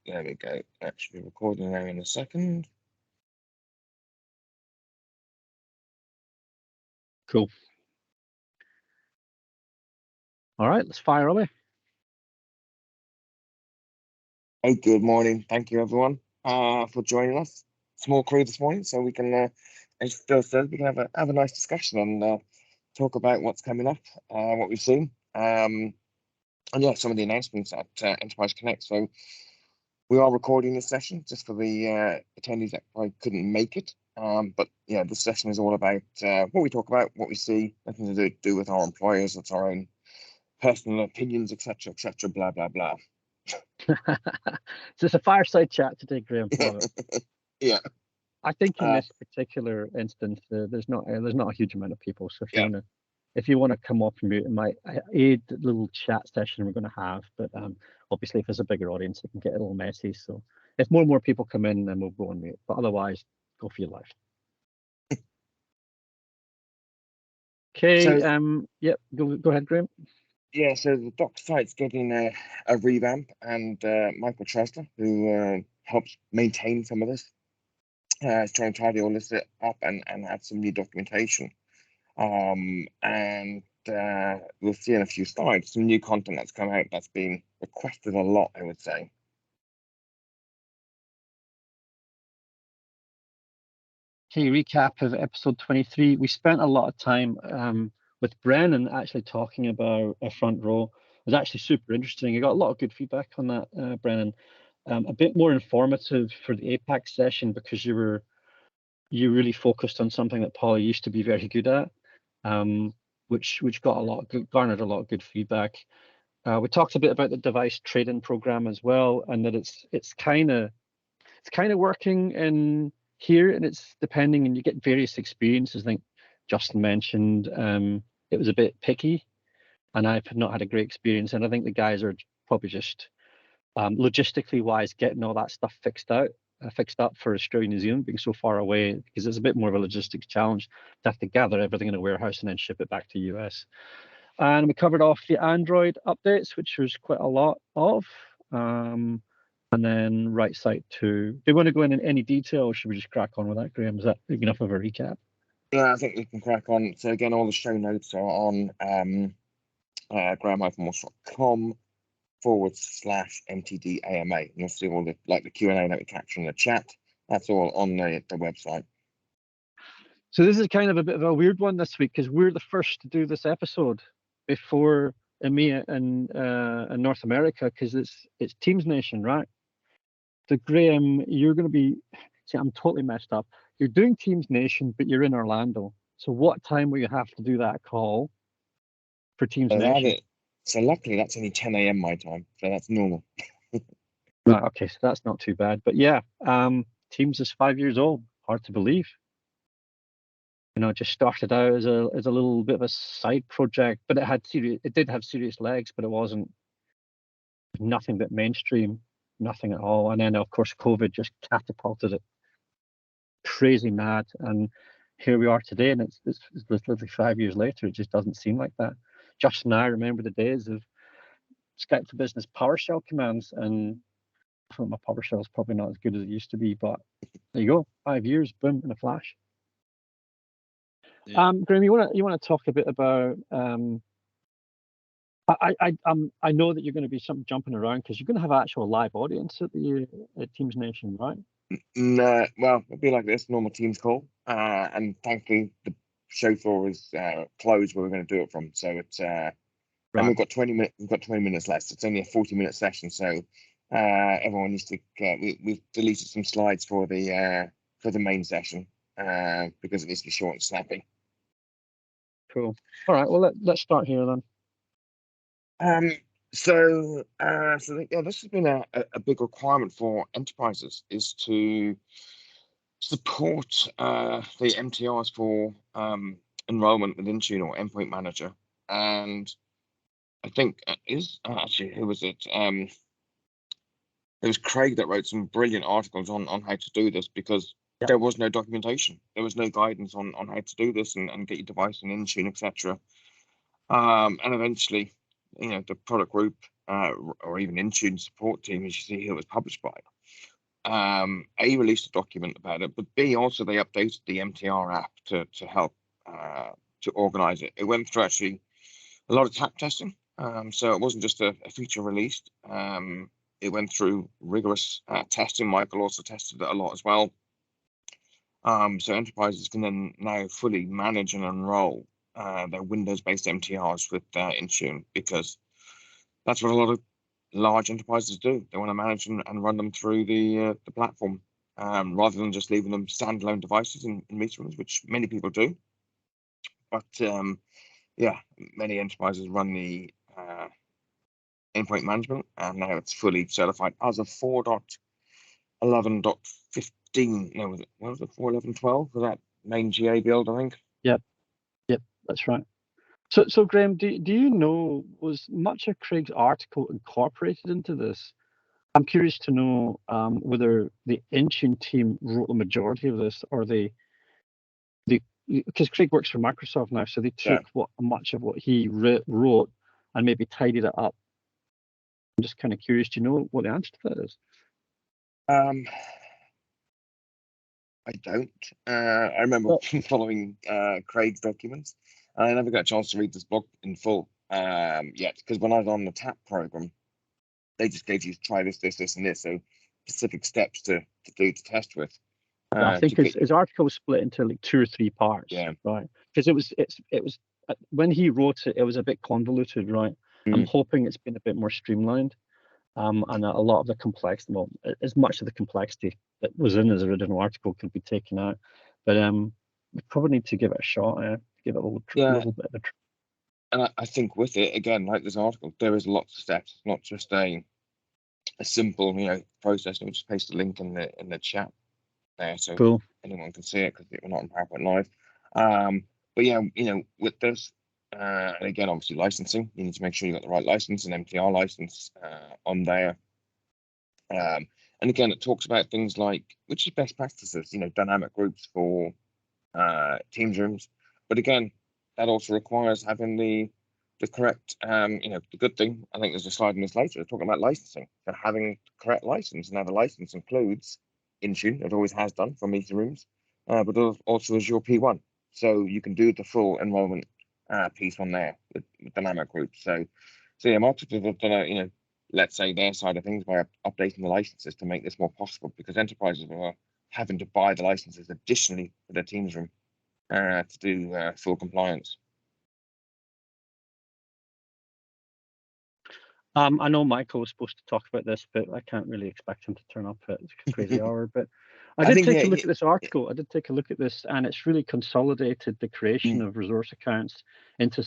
There we go. Actually recording there in a second. Cool. All right, let's fire away. Hey, good morning. Thank you, everyone, for joining us. Small crew this morning, so we can, as Phil said, we can have a nice discussion and talk about what's coming up, what we've seen, and yeah, some of the announcements at Enterprise Connect. So we are recording this session just for the attendees that probably couldn't make it. But yeah, this session is all about what we talk about, what we see, nothing to do with our employers. It's our own personal opinions, etc., blah blah blah. So it's a fireside chat today, Graham. Yeah. I think in this particular instance, there's not a huge amount of people. So if you want to come off mute, it might aid the little chat session we're going to have. But obviously, if there's a bigger audience, it can get a little messy. So if more and more people come in, then we'll go on mute. But otherwise, go for your life. Okay. So, yep. Go ahead, Graham. Yeah, so the doc site's getting a revamp, and Michael Tresler, who helps maintain some of this, is trying to tidy all this up and add some new documentation. And we'll see in a few slides some new content that's come out that's been requested a lot, I would say. Okay, recap of episode 23. We spent a lot of time with Brennan actually talking about a front row. It was actually super interesting. I got a lot of good feedback on that, Brennan. A bit more informative for the APAC session because you really focused on something that Paul used to be very good at, which garnered a lot of good feedback. We talked a bit about the device trade-in program as well, and that it's kind of working in here, and it's depending, and you get various experiences. I think Justin mentioned it was a bit picky, and I've not had a great experience, and I think the guys are probably just logistically wise getting all that stuff fixed up for Australia, New Zealand being so far away, because it's a bit more of a logistics challenge to have to gather everything in a warehouse and then ship it back to US. And we covered off the Android updates, which was quite a lot of. And then right side 2. Do you want to go in any detail, or should we just crack on with that, Graham? Is that big enough of a recap? Yeah, I think we can crack on. So again, all the show notes are on graham-com/MTDAMA. You'll see all the Q&A that we capture in the chat. That's all on the website. So this is kind of a bit of a weird one this week because we're the first to do this episode before EMEA and North America, because it's Teams Nation, right? So Graham, you're going to be. See, I'm totally messed up. You're doing Teams Nation, but you're in Orlando. So what time will you have to do that call for Teams Nation? So luckily, that's only 10 a.m. my time, so that's normal. Right. Okay, so that's not too bad. But yeah, Teams is 5 years old. Hard to believe. You know, it just started out as a little bit of a side project, but it did have serious legs, but it wasn't nothing but mainstream, nothing at all. And then of course COVID just catapulted it crazy mad, and here we are today, and it's literally 5 years later. It just doesn't seem like that. Justin and I remember the days of Skype for Business PowerShell commands, and I think my PowerShell is probably not as good as it used to be, but there you go, 5 years, boom, in a flash. Yeah. Graham, you want to talk a bit about? I know that you're going to be jumping around because you're going to have actual live audience at Teams Nation, right? No, well, it'll be like this normal Teams call, and thankfully the show floor is closed where we're going to do it from. So it's right. And we've got 20 minutes. We've got 20 minutes left. It's only a 40-minute session, so everyone needs to. We've deleted some slides for the main session because it needs to be short and snappy. Cool. All right. Well, let's start here then. So yeah, this has been a big requirement for enterprises, is to support the MTRs for enrollment with Intune or Endpoint Manager. And I think who was it? It was Craig that wrote some brilliant articles on how to do this, because there was no documentation, there was no guidance on how to do this and get your device in Intune, etc. And eventually, the product group or even Intune support team, as you see here, was published by. A, released a document about it, but B, also they updated the MTR app to help to organize it. It went through actually a lot of tap testing, so it wasn't just a feature released. It went through rigorous testing. Michael also tested it a lot as well. So enterprises can then now fully manage and enroll their Windows-based MTRs with Intune, because that's what a lot of large enterprises do. They want to manage and run them through the platform, rather than just leaving them standalone devices in meeting rooms, which many people do. But yeah, many enterprises run the endpoint management, and now it's fully certified as of 4.11.15. No, was it 4.11.12 for that main GA build, I think? Yep, that's right. So Graham, do you know, was much of Craig's article incorporated into this? I'm curious to know whether the Intune team wrote the majority of this, or because Craig works for Microsoft now, so they took much of what he wrote and maybe tidied it up. I'm just kind of curious. Do you know what the answer to that is? I don't. I remember following Craig's documents. I never got a chance to read this blog in full yet, because when I was on the TAP program, they just gave you try this, and this, so specific steps to test with. I think his article was split into like 2 or 3 parts. Yeah. Right. Because it was when he wrote it, it was a bit convoluted, right? I'm hoping it's been a bit more streamlined. And a lot of the complexity, well, as much of the complexity that was in his original article can be taken out. But we probably need to give it a shot, give it a little bit of a try. And I think with it, again, like this article, there is lots of steps. It's not just a simple, process. Let me just paste the link in the chat there, so anyone can see it, because we're not in PowerPoint Live. But yeah, with this, and again, obviously licensing, you need to make sure you got the right license, an MTR license on there. And again, it talks about things like, which is best practices, dynamic groups for Teams rooms. But again, that also requires having the correct, the good thing, I think there's a slide in this later, talking about licensing. So having the correct license, and now the license includes Intune, it always has done for meeting rooms, but also Azure P1. So you can do the full enrollment piece on there with dynamic groups. So yeah, Microsoft have done let's say their side of things by updating the licenses to make this more possible, because enterprises are having to buy the licenses additionally for their Teams room to do full compliance. I know Michael was supposed to talk about this, but I can't really expect him to turn up at a crazy hour. But I did take a look at this article. I did take a look at this, and it's really consolidated the creation of resource accounts into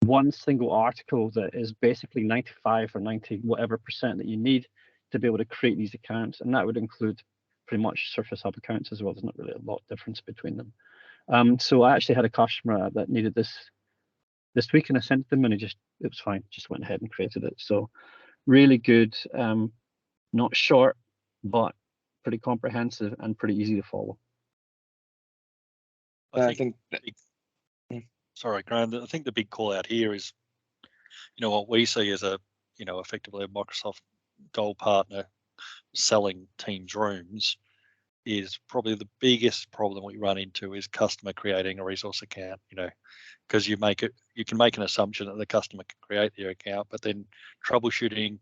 one single article that is basically 95 or 90 whatever % that you need to be able to create these accounts, and that would include pretty much Surface Hub accounts as well. There's not really a lot of difference between them. So I actually had a customer that needed this week, and I sent them, and it was fine. Just went ahead and created it. So really good, not short, but pretty comprehensive and pretty easy to follow. Sorry, Graham. I think the big call out here is, what we see as effectively a Microsoft Gold partner selling Teams rooms is probably the biggest problem we run into is customer creating a resource account, because you can make an assumption that the customer can create their account, but then troubleshooting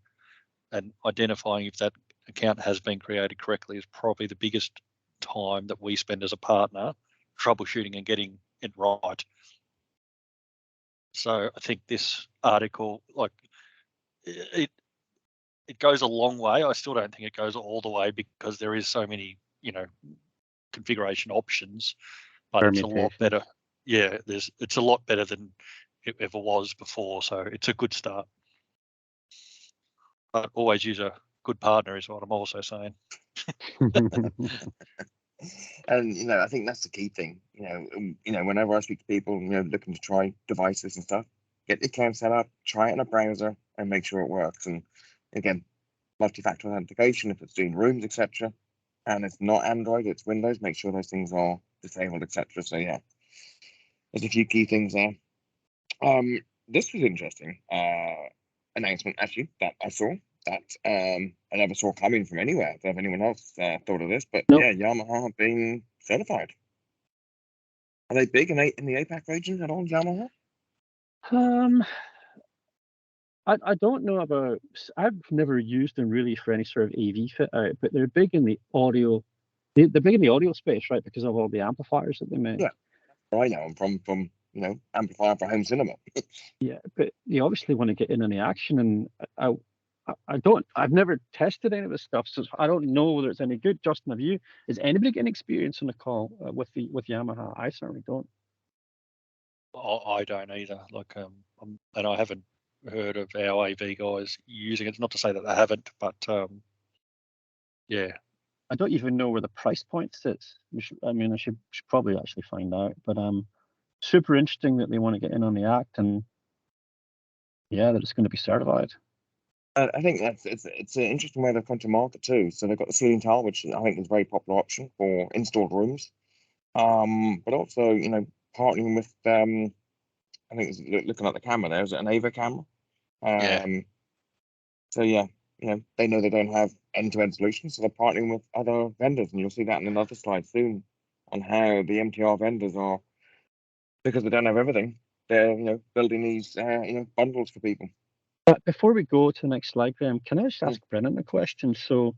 and identifying if that account has been created correctly is probably the biggest time that we spend as a partner troubleshooting and getting it right. So I think this article, it goes a long way. I still don't think it goes all the way, because there is so many, configuration options, but it's a lot better. Yeah, it's a lot better than it ever was before. So it's a good start. But always use a good partner is what I'm also saying. And I think that's the key thing. Whenever I speak to people, looking to try devices and stuff, get the account set up, try it in a browser, and make sure it works. And again, multi-factor authentication if it's doing rooms, etc. And it's not Android, it's Windows. Make sure those things are disabled, etc. So yeah, there's a few key things there. This was interesting. announcement actually that I saw that I never saw coming from anywhere. I don't know if anyone else thought of this, but Nope. yeah, Yamaha have been certified. Are they big in the APAC region at all, Yamaha? I don't know about. I've never used them really for any sort of AV fit out, but they're big in the audio. They're big in the audio space, right? Because of all the amplifiers that they make. Yeah. I know them from amplifier for home cinema. Yeah, but they obviously want to get in on the action, and I've never tested any of this stuff, so I don't know whether it's any good. Justin, have you? Is anybody getting experience on the call with Yamaha? I certainly don't. I don't either. Like, and I haven't heard of our AV guys using it. It's not to say that they haven't, but yeah. I don't even know where the price point sits. I should probably actually find out. But super interesting that they want to get in on the act, and yeah, that it's going to be certified. I think it's an interesting way they've come to market too. So they've got the ceiling tile, which I think is a very popular option for installed rooms. But also, partnering with I think it's looking at the camera there, is it an AVA camera? Yeah. So yeah, they know they don't have end-to-end solutions, so they're partnering with other vendors, and you'll see that in another slide soon on how the MTR vendors are, because they don't have everything. They're building these bundles for people. But before we go to the next slide, Graham, can I just ask Brennan a question? So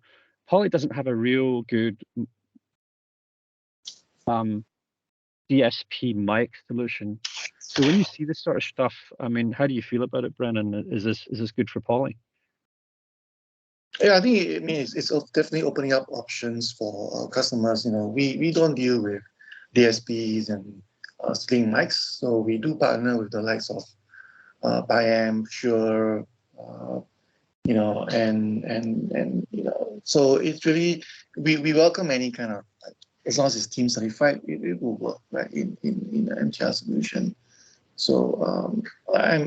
Poly doesn't have a real good DSP mic solution. So when you see this sort of stuff, I mean, how do you feel about it, Brennan? Is this good for Poly? Yeah, I think it's definitely opening up options for our customers. We don't deal with DSPs and sling mics, so we do partner with the likes of Biamp, Shure, so it's really we welcome any kind of, as long as it's team certified, it will work, right, in an MTR solution. So I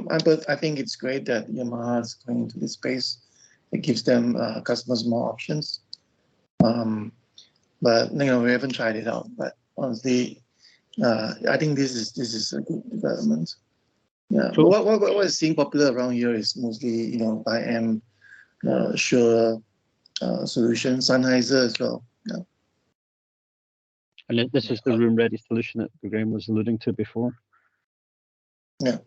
think it's great that Yamaha is going into this space. It gives them customers more options. But we haven't tried it out. But honestly, I think this is a good development. Yeah. Cool. What is seeing popular around here is mostly Biamp, Shure solution, Sennheiser as well. Yeah. And this is the room-ready solution that Graham was alluding to before. Yeah.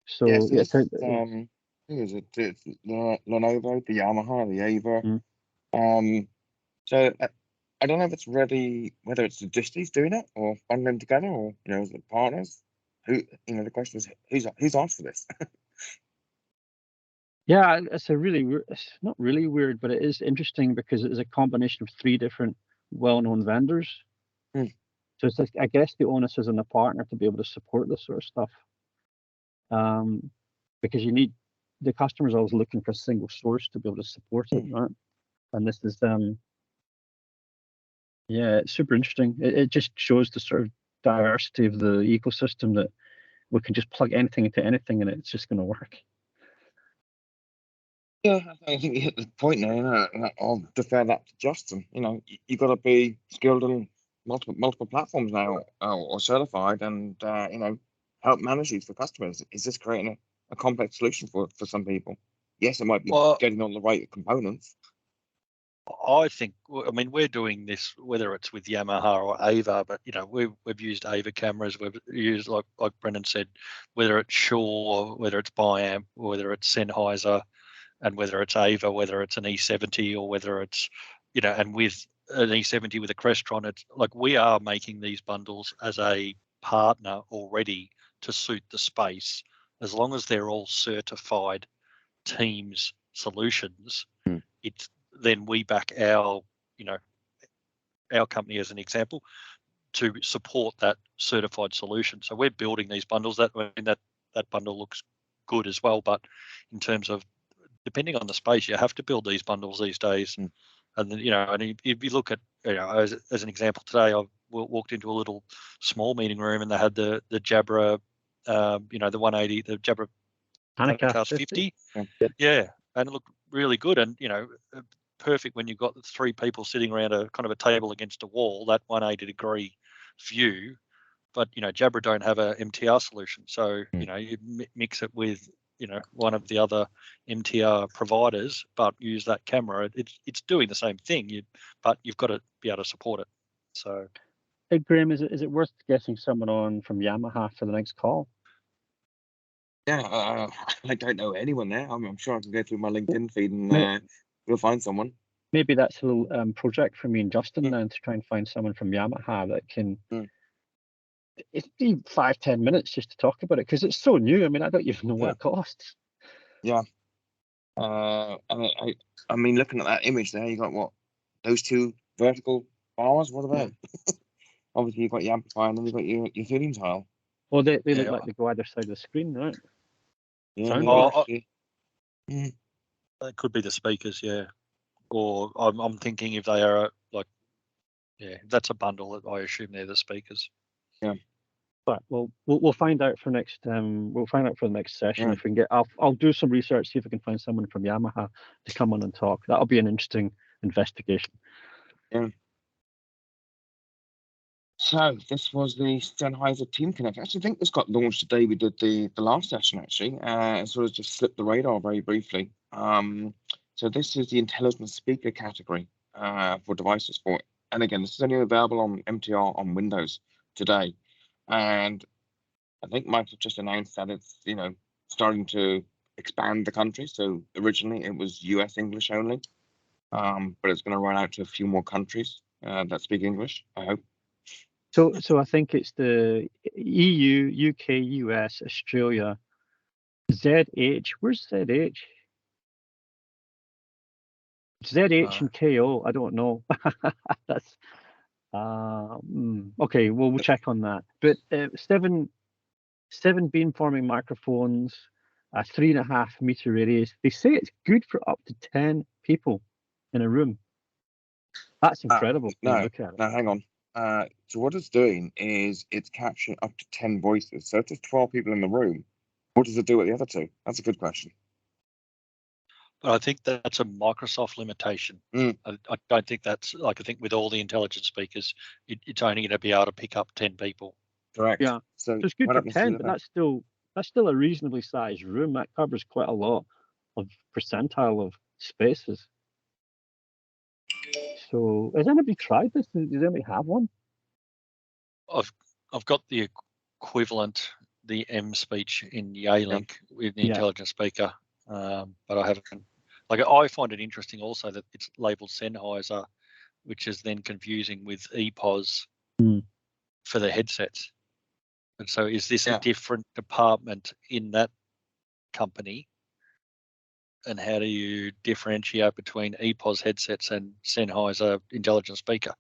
So who is it? It's Lenovo, the Yamaha, the AVA. So I don't know if it's ready, whether it's the disties doing it or bundling together, or is it partners? The question is who's asked for this? Yeah, it's not really weird, but it is interesting because it is a combination of 3 different well-known vendors. So it's like, I guess the onus is on the partner to be able to support this sort of stuff. Because the customer's always looking for a single source to be able to support it, right? And this is it's super interesting. It just shows the sort of diversity of the ecosystem, that we can just plug anything into anything and it's just going to work. Yeah, I think you hit the point there. I'll defer that to Justin. You've got to be skilled in multiple platforms now, or certified, and help manage these for customers. Is this creating a complex solution for some people? Yes, it might be getting on the right components. I think, we're doing this, whether it's with Yamaha or AVA, but we've used AVA cameras. We've used, like Brendan said, whether it's Shure, whether it's Biamp, whether it's Sennheiser, and whether it's AVA, whether it's an E70, or whether it's, and with an E70 with a Crestron, it's like we are making these bundles as a partner already to suit the space, as long as they're all certified Teams solutions. Then we back our company as an example to support that certified solution. So we're building these bundles. That bundle looks good as well, but in terms of, depending on the space, you have to build these bundles these days. And then, and if you look at, as an example today, I walked into a little small meeting room and they had the Jabra, the 180, the Jabra Hanacast 50. Yeah. And it looked really good. And, perfect when you've got 3 people sitting around a kind of a table against a wall, that 180-degree view. But Jabra don't have a MTR solution, so you mix it with one of the other MTR providers, but use that camera. It's doing the same thing, but you've got to be able to support it. So, hey, Graham, is it worth getting someone on from Yamaha for the next call? Yeah, I don't know anyone there. I'm sure I can go through my LinkedIn feed and we'll find someone. Maybe that's a little project for me and Justin then, to try and find someone from Yamaha that can. It'd be 5-10 minutes just to talk about it, because it's so new. I mean, I don't even know what it costs. Yeah. I mean, looking at that image there, you got what? Those two vertical bars. What are they? Obviously, you've got your amplifier and then you've got your feeding tile. Well, they look like they go either side of the screen, right? Yeah. It could be the speakers, yeah. Or I'm thinking if they are that's a bundle. I assume they're the speakers. Yeah. But we'll find out for next we'll find out for the next session if we can get. I'll do some research, see if I can find someone from Yamaha to come on and talk. That'll be an interesting investigation. Yeah. So this was the Sennheiser Team Connect. I actually think this got launched today. We did the last session actually, and sort of just slipped the radar very briefly. So this is the intelligent speaker category for devices and again, this is only available on MTR on Windows today. And I think Microsoft just announced that it's starting to expand the country. So originally it was US English only, but it's going to run out to a few more countries that speak English, I hope. So I think it's the EU, UK, US, Australia, ZH. Where's ZH? ZH and KO. I don't know. That's okay. Well, we'll check on that. But seven beamforming microphones, a 3.5 meter radius. They say it's good for up to 10 people in a room. That's incredible. Look at it. Now hang on. So what it's doing is it's capturing up to 10 voices. So if there's 12 people in the room, what does it do with the other two? That's a good question. But I think that's a Microsoft limitation. I don't think that's I think with all the intelligent speakers, it's only going to be able to pick up 10 people. Correct. Yeah. So it's good for 10, but that's still a reasonably sized room. That covers quite a lot of percentile of spaces. So has anybody tried this? Does anybody have one? I've got the equivalent, the M speech in Yealink with the intelligent speaker, but I haven't. I find it interesting also that it's labelled Sennheiser, which is then confusing with EPOS for the headsets. And so, is this a different department in that company? And how do you differentiate between EPOS headsets and Sennheiser intelligent speaker?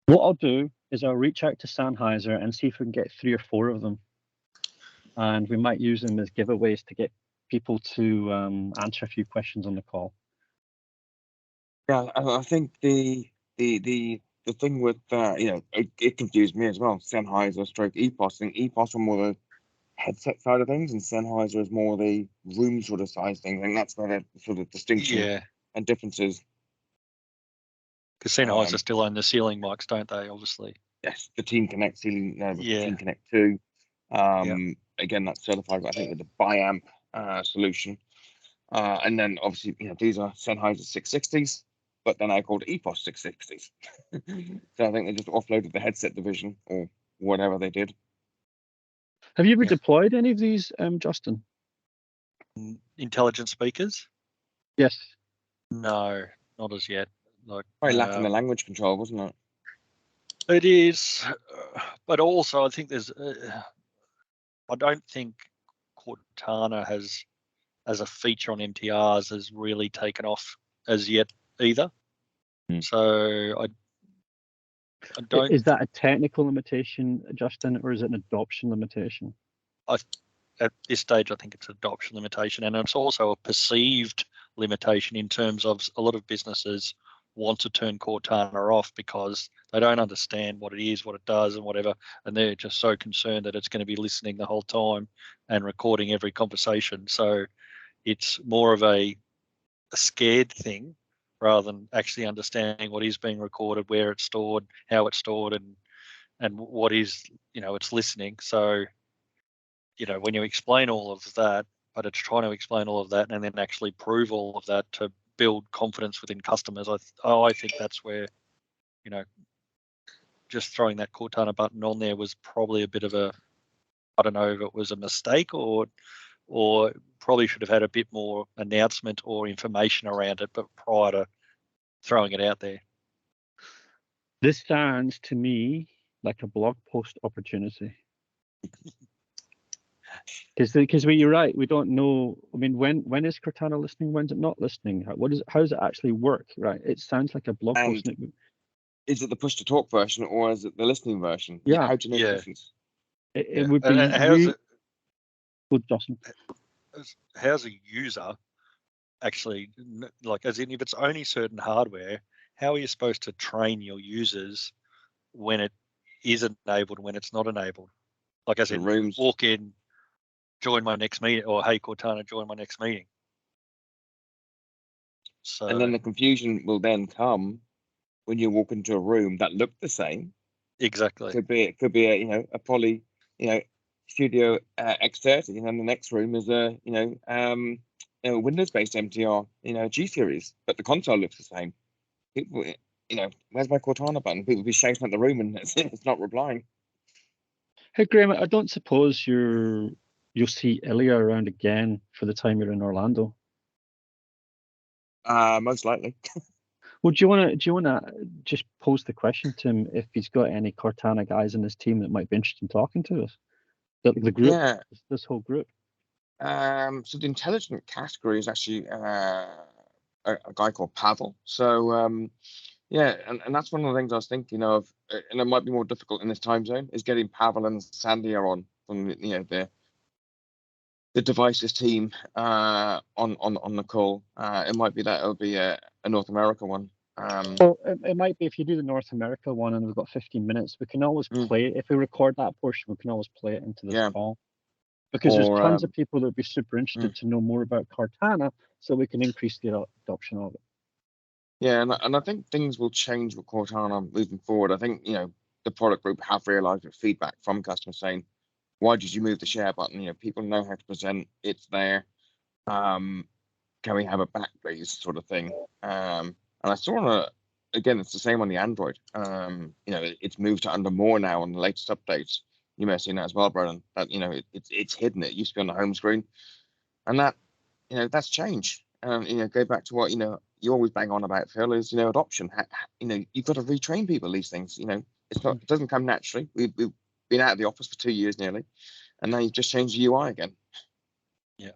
What I'll do is I'll reach out to Sennheiser and see if we can get 3 or 4 of them, and we might use them as giveaways to get people to answer a few questions on the call. Yeah, I think the thing with it confused me as well. Sennheiser stroke EPOS. I think EPOS are more the headset side of things, and Sennheiser is more the room sort of size thing. I think that's where the sort of distinction and differences. Because Sennheiser still own the ceiling mics, don't they? Obviously. Yes, the Team Connect ceiling. Team Connect 2. Again, that's certified, I think, with the BiAmp solution. And then obviously, these are Sennheiser 660s, but they're now called EPOS 660s. So I think they just offloaded the headset division or whatever they did. Have you ever deployed any of these, Justin? Intelligent speakers? Yes. No, not as yet. Very lacking the language control, wasn't it? It is, but also I think there's. I don't think Cortana has, as a feature on MTRs, has really taken off as yet either. So I don't. Is that a technical limitation, Justin, or is it an adoption limitation? At this stage, I think it's an adoption limitation, and it's also a perceived limitation in terms of a lot of businesses want to turn Cortana off because they don't understand what it is, what it does, and whatever, and they're just so concerned that it's going to be listening the whole time and recording every conversation. So it's more of a scared thing rather than actually understanding what is being recorded, where it's stored, how it's stored, and what is, it's listening. So, when you explain all of that, but it's trying to explain all of that and then actually prove all of that to build confidence within customers. I think that's where, you know, just throwing that Cortana button on there was probably a bit of a, I don't know if it was a mistake or probably should have had a bit more announcement or information around it, but prior to throwing it out there. This sounds to me like a blog post opportunity. Because you're right, we don't know. I mean, when is Cortana listening? When's it not listening? How does it actually work? Right? It sounds like a blog post. Is it the push to talk version or is it the listening version? Yeah. How do you know the difference? It would be good, Justin. How's a user actually, like, as in if it's only certain hardware, how are you supposed to train your users when it is enabled, when it's not enabled? Like, as in, walk in, join my next meeting, or hey Cortana, join my next meeting. So, and then the confusion will then come when you walk into a room that looked the same. Exactly. It could be a a Poly Studio X30, and the next room is a Windows-based MTR G series, but the console looks the same. People, where's my Cortana button? People be shouting at the room and it's not replying. Hey Graham, I don't suppose you'll see Ilya around again for the time you're in Orlando. Most likely. Well, do you wanna just pose the question to him if he's got any Cortana guys in his team that might be interested in talking to us? The group, yeah. This whole group. So the intelligent category is actually a guy called Pavel. So yeah, and that's one of the things I was thinking of, and it might be more difficult in this time zone, is getting Pavel and Sandia on from the devices team on the call. It might be that it'll be a North America one. Well, it might be if you do the North America one and we've got 15 minutes, we can always play it. If we record that portion, we can always play it into this call. Because there's tons of people that would be super interested to know more about Cortana, so we can increase the adoption of it. Yeah, and I think things will change with Cortana moving forward. I think, the product group have realized with feedback from customers saying, why did you move the share button? People know how to present, it's there. Can we have a back, please, sort of thing. And I saw again, it's the same on the Android. It's moved to under more now on the latest updates. You may have seen that as well, Brendan. That it's hidden. It used to be on the home screen, and that that's changed. Go back to what you always bang on about, Phil, is adoption. You've got to retrain people these things. It's not, it doesn't come naturally. We've been out of the office for 2 years nearly, and now you've just changed the UI again. Yeah,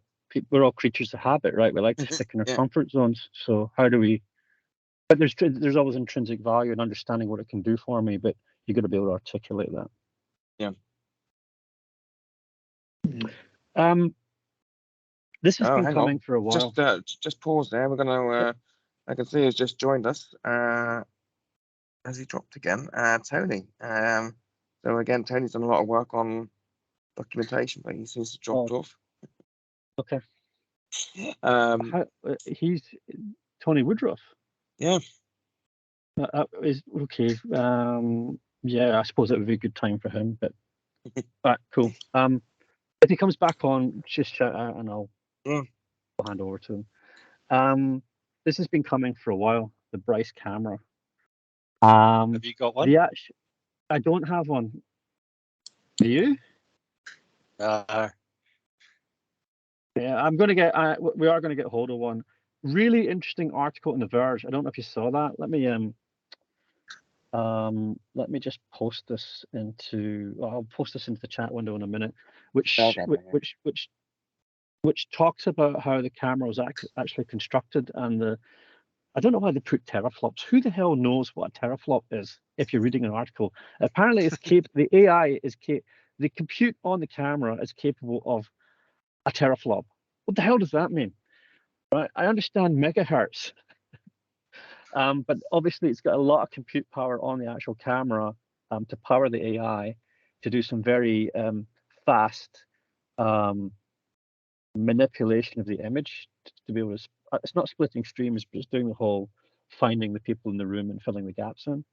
we're all creatures of habit, right? We like to stick in our comfort zones. So how do we? But there's always intrinsic value in understanding what it can do for me, but you got to be able to articulate that. Yeah. This has been coming for a while. Just pause there. We're gonna. I can see he's just joined us. Has he dropped again? Tony. So again, Tony's done a lot of work on documentation, but he seems to have dropped off. Okay. He's Tony Woodruff. Yeah. Is okay. Yeah, I suppose it would be a good time for him, but cool. If he comes back on, just shout out and I'll hand over to him. This has been coming for a while. The Bryce camera. Have you got one? I don't have one. Do you? Yeah, I'm going to get. We are going to get hold of one. Really interesting article in The Verge. I don't know if you saw that. Let me just post this into. Well, I'll post this into the chat window in a minute. Which talks about how the camera was actually constructed and I don't know why they put teraflops. Who the hell knows what a teraflop is? If you're reading an article, apparently it's the AI is the compute on the camera is capable of a teraflop. What the hell does that mean? Right? I understand megahertz, but obviously it's got a lot of compute power on the actual camera to power the AI to do some very fast manipulation of the image to be able to. It's not splitting streams, but it's doing the whole finding the people in the room and filling the gaps in.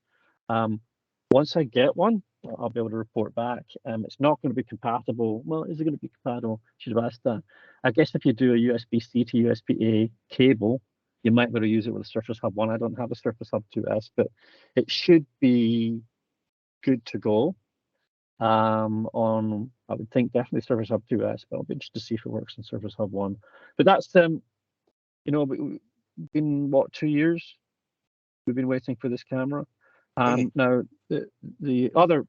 Once I get one, I'll be able to report back. It's not going to be compatible. Well, is it going to be compatible? Should have asked that. I guess if you do a USB-C to USB-A cable, you might be able to use it with a Surface Hub 1. I don't have a Surface Hub 2S, but it should be good to go. On, I would think definitely Surface Hub 2S, but I'll be interested to see if it works in Surface Hub 1. But that's you know, we've been what, 2 years? We've been waiting for this camera. Now the other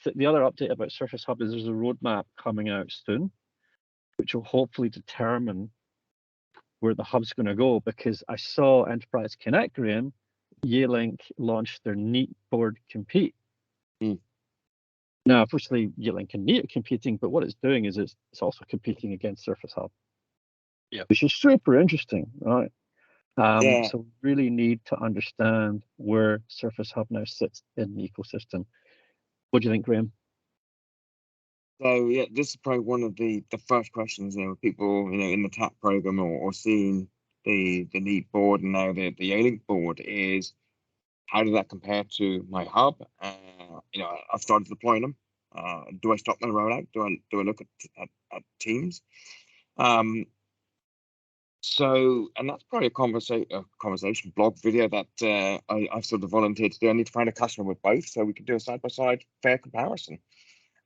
update about Surface Hub is there's a roadmap coming out soon, which will hopefully determine where the hub's going to go. Because I saw Enterprise Connect, Graham, Yealink launched their Neat Board Compete. Now, unfortunately, Yealink and Neat are competing, but what it's doing is it's also competing against Surface Hub. Yeah, which is super interesting, right? Yeah. So really need to understand where Surface Hub now sits in the ecosystem. What do you think, Graham? So yeah, this is probably one of the first questions, people, in the TAP program or seeing the Neat board and now the Yealink board is, how does that compare to my hub? I've started deploying them. Do I stop my rollout? Do I look at teams? So, and that's probably a conversation blog video that I've sort of volunteered to do. I need to find a customer with both so we can do a side-by-side fair comparison.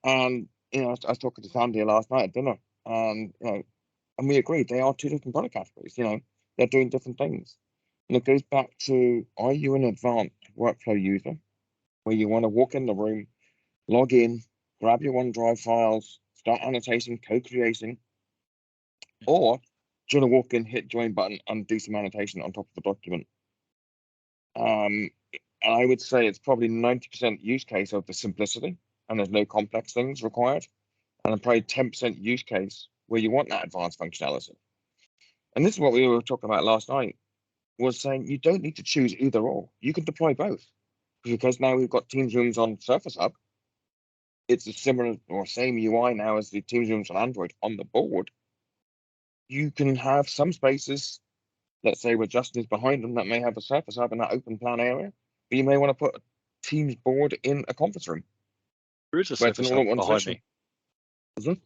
And, I was talking to Sandy last night at dinner, and, and we agreed they are two different product categories. They're doing different things. And it goes back to, are you an advanced workflow user where you want to walk in the room, log in, grab your OneDrive files, start annotating, co-creating, or do you want to walk in, hit join button, and do some annotation on top of the document? And I would say it's probably 90% use case of the simplicity, and there's no complex things required, and then probably 10% use case where you want that advanced functionality. And this is what we were talking about last night, was saying you don't need to choose either or. You can deploy both, because now we've got Teams rooms on Surface Hub. It's a similar or same UI now as the Teams rooms on Android on the board. You can have some spaces, let's say where Justin is behind them, that may have a Surface Hub in that open plan area, but you may want to put a Teams board in a conference room. There is a Surface Hub behind me. Is it?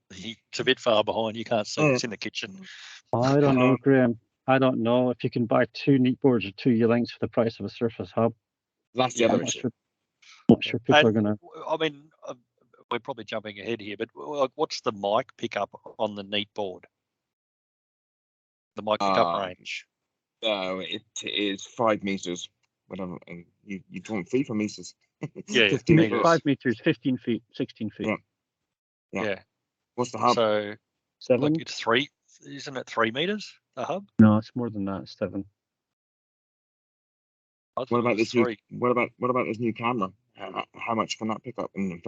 It's a bit far behind. You can't see. It's in the kitchen. I don't know, Graham. I don't know if you can buy 2 Neat boards or 2 Yealinks for the price of a Surface Hub. That's the other issue. Not sure people are going to. I mean, we're probably jumping ahead here, but what's the mic pickup on the Neat board? The mic pickup range? It is 5 meters. Whatever. You talking feet or meters? Yeah, 15 meters. 5 meters, 15 feet, 16 feet. Yeah. What's the hub? So 7. Like it's 3. Isn't it 3 meters? The hub? No, it's more than that. It's 7. What about this 3? What about this new camera? How much can that pick up in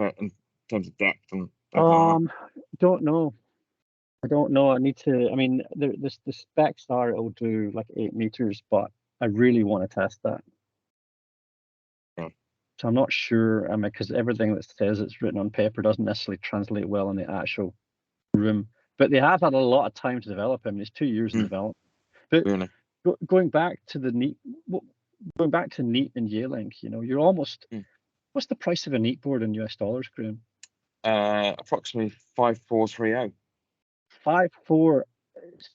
terms of depth and? Don't know. I don't know. I need to. I mean, the specs are it'll do like 8 meters, but I really want to test that. Yeah. So I'm not sure. I mean, because everything that says it's written on paper doesn't necessarily translate well in the actual room. But they have had a lot of time to develop. I mean, it's 2 years in development. But really? Going back to the Neat, going back to Neat and Yealink, you're almost. What's the price of a Neat board in US dollars, Graham? Approximately 5,430. 5,4.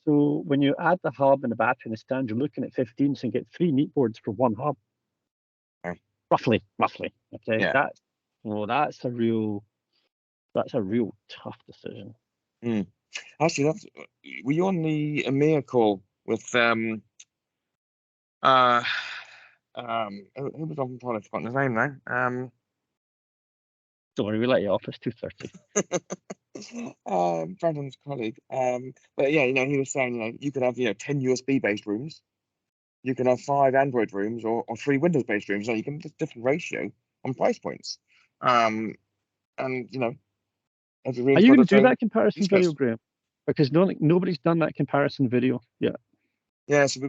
So when you add the hub and the battery and the stand, you're looking at 15, so you get 3 Neat boards for 1 hub. Okay. Roughly. Okay. Yeah. That's a real tough decision. Actually, were you on the EMEA call with who was on the I've forgotten his name now. Don't worry, we let you off. It's 2:30. Brandon's colleague. But yeah, he was saying, you could have 10 USB-based rooms, you can have 5 Android rooms, or 3 Windows-based rooms. You can have different ratio on price points. And every room. Are you going to do that comparison video, Graham? Because nobody's done that comparison video yet. Yeah, so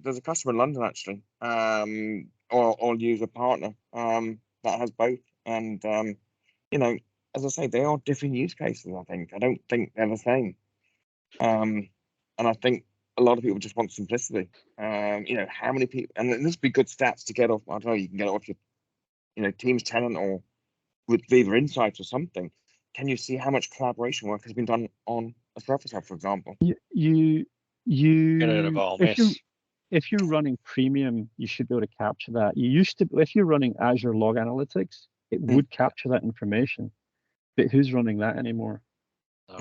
there's a customer in London actually, or use a partner that has both, and as I say, they are different use cases. I don't think they're the same, and I think a lot of people just want simplicity. How many people, and this would be good stats to get off. I don't know, you can get it off Teams tenant or with Viva Insights or something, can you see how much collaboration work has been done on a Surface Hub, for example? You Get out of OMS. if you're running premium, you should be able to capture that. You used to, if you're running Azure Log Analytics, it would capture that information. But who's running that anymore?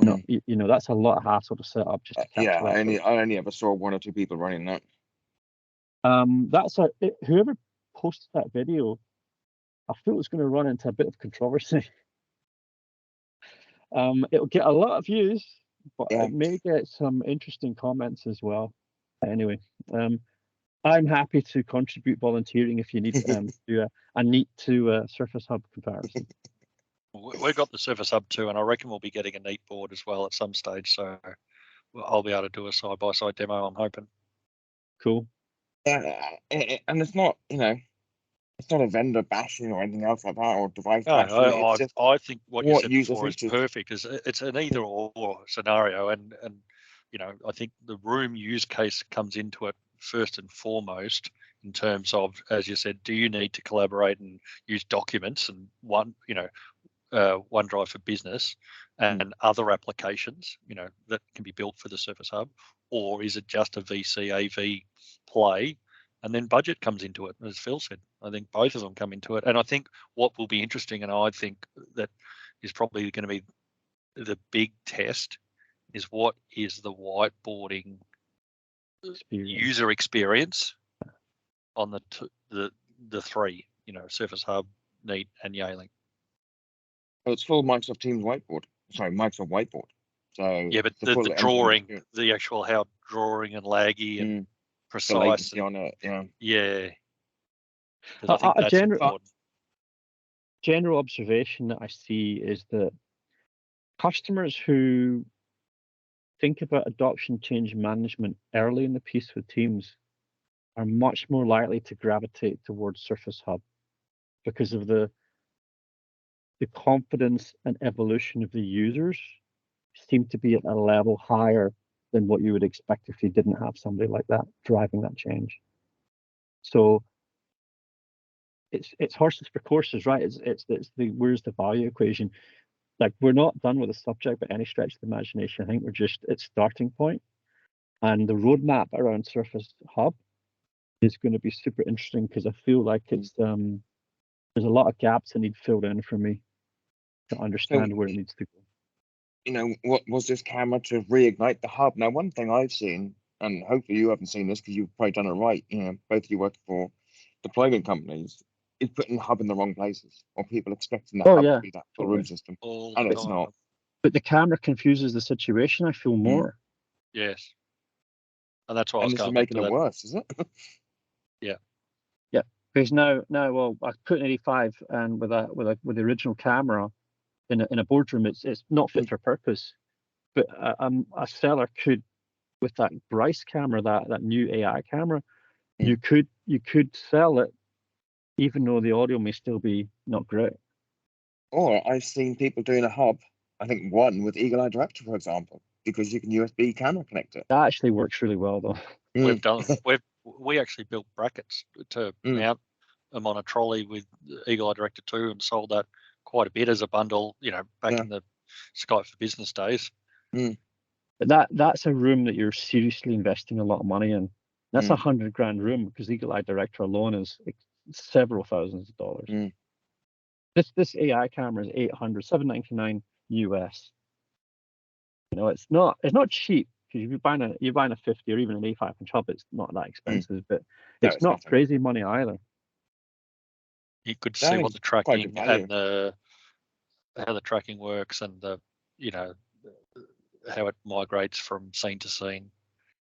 No. That's a lot of hassle to set up just to capture that. I only ever saw 1 or 2 people running that. Whoever posted that video, I feel it's going to run into a bit of controversy. It'll get a lot of views, but it may get some interesting comments as well. Anyway, I'm happy to contribute volunteering if you need to do a neat to Surface Hub comparison. We've got the Surface Hub too, and I reckon we'll be getting a neat board as well at some stage. So I'll be able to do a side-by-side demo, I'm hoping. Cool. Yeah, and it's not, it's not a vendor bashing or anything else like that, or device bashing. I think what you said before is features. perfect. It's an either-or scenario, and I think the room use case comes into it first and foremost in terms of, as you said, do you need to collaborate and use documents and OneDrive for Business and other applications, that can be built for the Surface Hub, or is it just a VC AV play? And then budget comes into it, as Phil said. I think both of them come into it. And I think what will be interesting, and I think that is probably going to be the big test, is what is the whiteboarding user experience on the three, Surface Hub, Neat, and Yailing. Well, it's full Microsoft Teams whiteboard. Sorry, Microsoft Whiteboard. So yeah, but the drawing, the actual how drawing and laggy and precise on it, yeah. I think that's important. General observation that I see is that customers who think about adoption change management early in the piece with Teams are much more likely to gravitate towards Surface Hub because of the confidence and evolution of the users seem to be at a level higher than what you would expect if you didn't have somebody like that driving that change. So it's horses for courses, right? It's the where's the value equation? Like, we're not done with the subject by any stretch of the imagination. I think we're just at starting point, and the roadmap around Surface Hub is going to be super interesting because I feel like it's there's a lot of gaps that need filled in for me to understand where it needs to go. What was this camera to reignite the hub? Now, one thing I've seen, and hopefully you haven't seen this because you've probably done it right, both of you work for deployment companies, is putting the hub in the wrong places, or people expecting the hub to be that full room system, and it's not. But the camera confuses the situation, I feel more. Yes. And that's why I was going making it worse, is it? Yeah. Yeah. Because now, well, I put an 85 and with the original camera in a boardroom, it's not fit for purpose. But a seller could, with that Bryce camera, that new AI camera, you could sell it, even though the audio may still be not great. Or I've seen people doing a hub, I think one with Eagle Eye Director, for example, because you can USB camera connect it. That actually works really well, though. We actually built brackets to mount them on a trolley with Eagle Eye Director 2 and sold that quite a bit as a bundle, back in the Skype for Business days. But that's a room that you're seriously investing a lot of money in. That's $100,000 room, because Eagle Eye Director alone is several thousands of dollars. This AI camera is $799 US. It's not cheap, because you're buying a 50 or even an A5-inch hub, it's not that expensive, but it's not crazy money either. You could see what the tracking and how the tracking works, and how it migrates from scene to scene.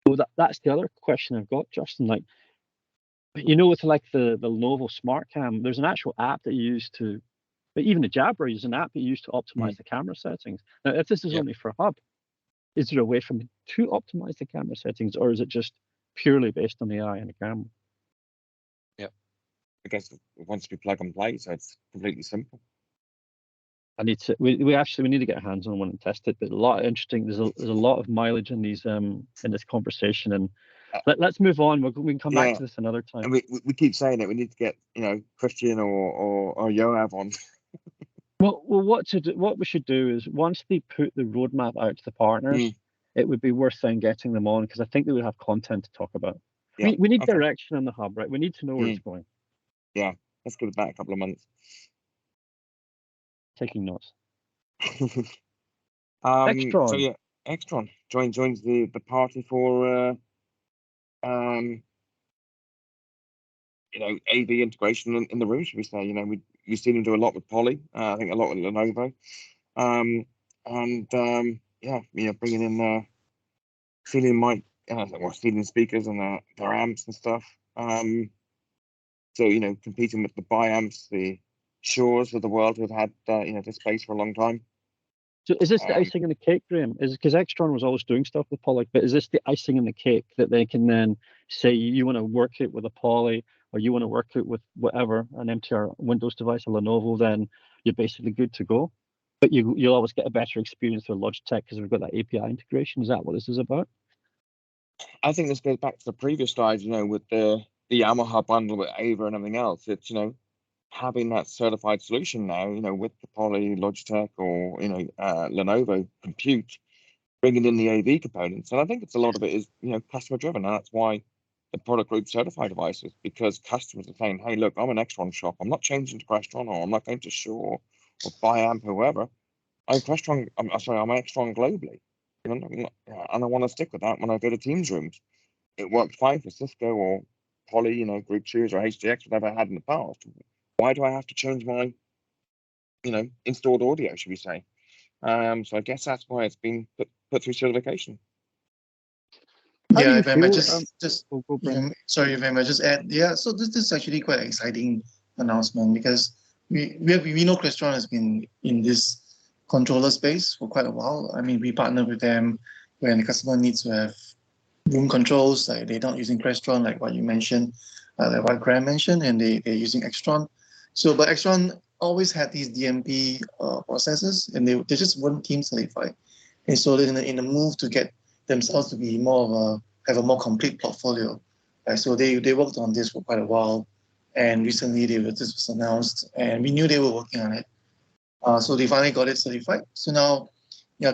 Well, that's the other question I've got, Justin. Like, with like the Lenovo Smart Cam, there's an actual app that you use but even the Jabra is an app that you use to optimize the camera settings. Now, if this is only for Hub, is there a way for me to optimize the camera settings, or is it just purely based on the AI and the camera? Yeah, I guess it wants to be plug and play, so it's completely simple. We need to get our hands on one and test it. But a lot of interesting. There's a lot of mileage in these in this conversation, and let's move on. We can come back to this another time. And we keep saying it. We need to get Christian or Yoav on. Well, what we should do is once they put the roadmap out to the partners, it would be worth then getting them on, because I think they would have content to talk about. Yeah, we need direction on the hub, right? We need to know where it's going. Yeah, let's give it back a couple of months. Taking notes. Extron. So yeah, Extron joins the party for AV integration in the room, should we say? We've seen them do a lot with Poly. I think a lot with Lenovo. Bringing in ceiling mic, ceiling speakers and their amps and stuff. So competing with the Biamps, the Shores of the world who've had this space for a long time. So is this the icing on the cake, Graham? Is because Extron was always doing stuff with Poly, but is this the icing on the cake that they can then say you want to work it with a Poly, or you want to work it with whatever, an MTR Windows device, a Lenovo, then you're basically good to go. But you'll always get a better experience with Logitech because we've got that API integration. Is that what this is about? I think this goes back to the previous slides, with the Yamaha bundle with Ava and everything else. It's, having that certified solution now, with the Poly, Logitech, or, Lenovo compute, bringing in the AV components. And I think it's a lot of it is, customer driven. And that's why the product group certify devices, because customers are saying, hey, look, I'm an Extron shop. I'm not changing to Crestron, or I'm not going to Shure or Biamp, whoever. I'm Extron globally. And I want to stick with that when I go to Teams rooms. It works fine for Cisco or Poly, Group Series or HDX, whatever I had in the past. Why do I have to change my, installed audio, should we say? So I guess that's why it's been put through certification. Yeah, if I might sorry, if I might just add, so this is actually quite an exciting announcement, because we know Crestron has been in this controller space for quite a while. I mean, we partner with them when the customer needs to have room controls, like they're not using Crestron, like what you mentioned, like what Graham mentioned, and they're using Extron. So, but Extron always had these DMP processes, and they just weren't team certified. And so in the move to get themselves to be have a more complete portfolio, right? So they worked on this for quite a while, and recently this was announced, and we knew they were working on it. So they finally got it certified. So now,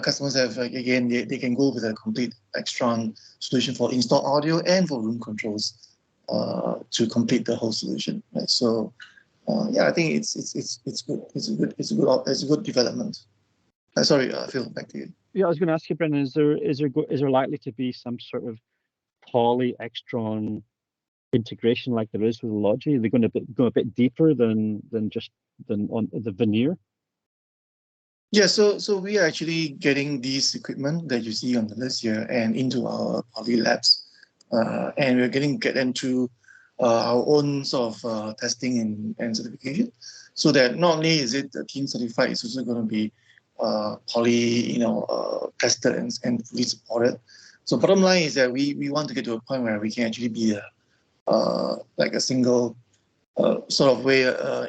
customers have, again, they can go with a complete Extron solution for install audio and for room controls to complete the whole solution, right? So I think it's good. It's a good development. Sorry, Phil, back to you. Yeah, I was going to ask you, Brendan, is there likely to be some sort of Poly Extron integration like there is with Logi? Are they going to go a bit deeper than on the veneer? Yeah, so we are actually getting these equipment that you see on the list here and into our Poly labs, and we're get them to our own sort of testing and certification, so that not only is it team certified, it's also going to be Poly, tested and fully supported. So bottom line is that we want to get to a point where we can actually be like a single sort of way,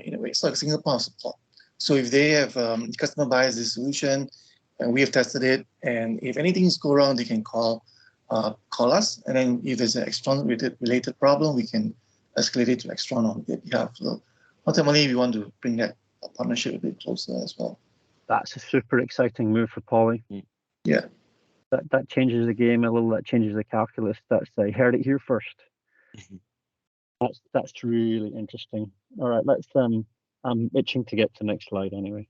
in a way, it's like a single point of support. So if they have customer buys this solution, and we have tested it, and if anything's go wrong, they can call us, and then if there's an Extron related problem, we can escalate it to Extron on their behalf. So ultimately, we want to bring that partnership a bit closer as well. That's a super exciting move for Poly. Yeah. That changes the game a little. That changes the calculus. I heard it here first. That's really interesting. All right, let's. I'm itching to get to the next slide anyway.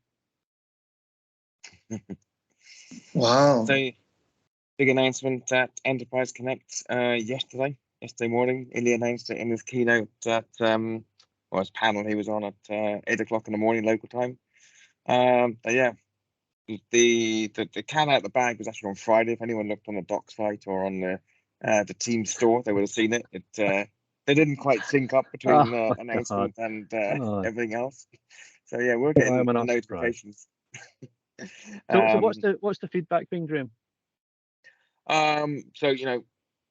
Wow. So, big announcement at Enterprise Connect yesterday morning. Ilya announced it in his keynote at his panel he was on at 8 o'clock in the morning local time. But yeah, the cat out the bag was actually on Friday. If anyone looked on the doc site or on the team store, they would have seen it. They didn't quite sync up between the announcement and everything else. So yeah, we're getting notifications. So what's the feedback been, Graham? So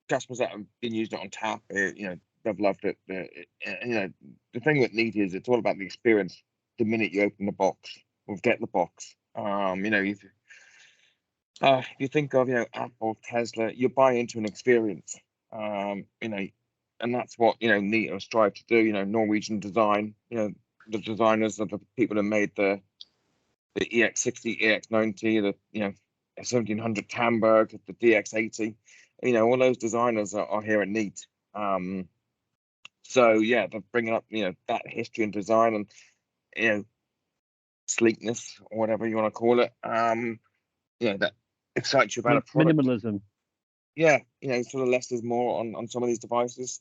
customers that have been using it on tap, they've loved it. The thing that neat is it's all about the experience the minute you open the box. get the box. You know, if you think of, you know, Apple, Tesla, you buy into an experience. You know, and that's what, you know, NEAT strive to do. You know, Norwegian design. You know, the designers are the people that made the EX60, EX90, the, you know, 1700 Tamberg, the DX80. You know, all those designers are here at NEAT. So yeah, they're bringing up, you know, that history and design, and, you know, sleekness or whatever you want to call it. You know, that excites you about a product. Minimalism. Yeah, you know, sort of less is more on some of these devices.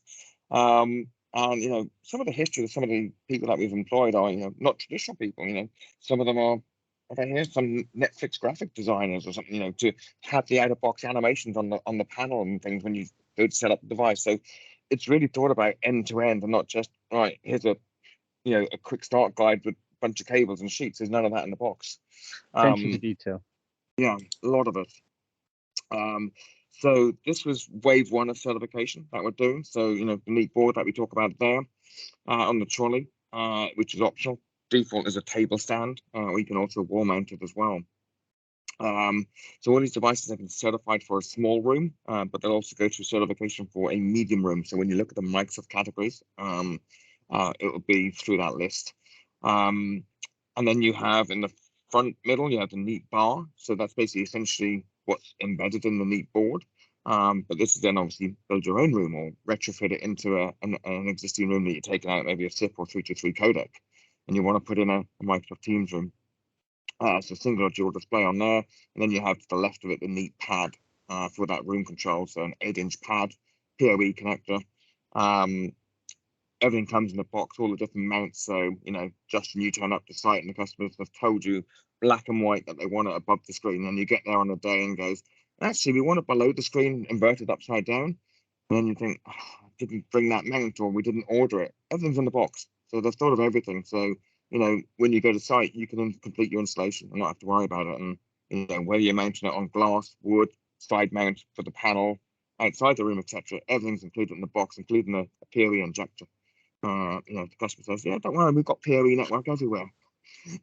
And, you know, some of the history of some of the people that we've employed are, you know, not traditional people. You know, some of them are, I hear some Netflix graphic designers or something, you know, to have the out-of-box animations on the panel and things when you go to set up the device. So it's really thought about end to end, and not just, right, here's a, you know, a quick start guide with a bunch of cables and sheets. There's none of that in the box. Attention to detail. Yeah, a lot of it. So this was wave one of certification that we're doing. So, you know, the NEAT board that we talk about there on the trolley, which is optional. Default is a table stand. We can also wall mount it as well. So all these devices have been certified for a small room, but they'll also go through certification for a medium room. So when you look at the Microsoft categories, it will be through that list. And then you have in the front middle, you have the NEAT bar. So that's basically essentially what's embedded in the NEAT board. But this is then obviously build your own room or retrofit it into an existing room that you're taking out, maybe a SIP or 323 codec, and you want to put in a Microsoft Teams room. So single or dual display on there, and then you have to the left of it the NEAT pad for that room control. So an 8-inch pad, PoE connector. Everything comes in the box, all the different mounts. So, you know, Justin, you turn up to site and the customers have told you black and white that they want it above the screen, and you get there on the day and goes, actually, we want it below the screen, inverted upside down. And then you think, oh, I didn't bring that mount, or we didn't order it. Everything's in the box. So they've thought of everything. So, you know, when you go to site, you can complete your installation and not have to worry about it. And, you know, whether you're mounting it on glass, wood, side mount for the panel, outside the room, etc., everything's included in the box, including a PoE injector. You know, the customer says, yeah, don't worry, we've got PoE network everywhere.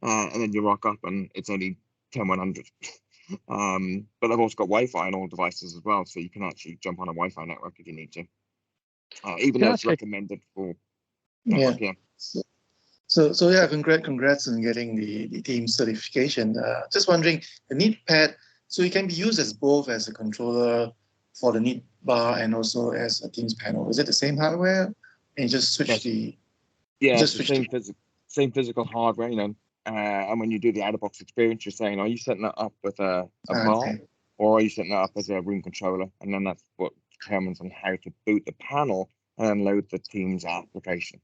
And then you rock up and it's only 10100. But I've also got Wi-Fi on all devices as well, so you can actually jump on a Wi-Fi network if you need to. Even though it's recommended for network, yeah. So yeah, congrats on getting the team certification. Just wondering, the NEAT pad, so it can be used as both as a controller for the NEAT bar and also as a Teams panel. Is it the same hardware? And you just switch the same physical hardware, you know. And when you do the out-of-box experience, you're saying, are you setting that up with a bar, or are you setting that up as a room controller? And then that's what determines on how to boot the panel and load the Teams application.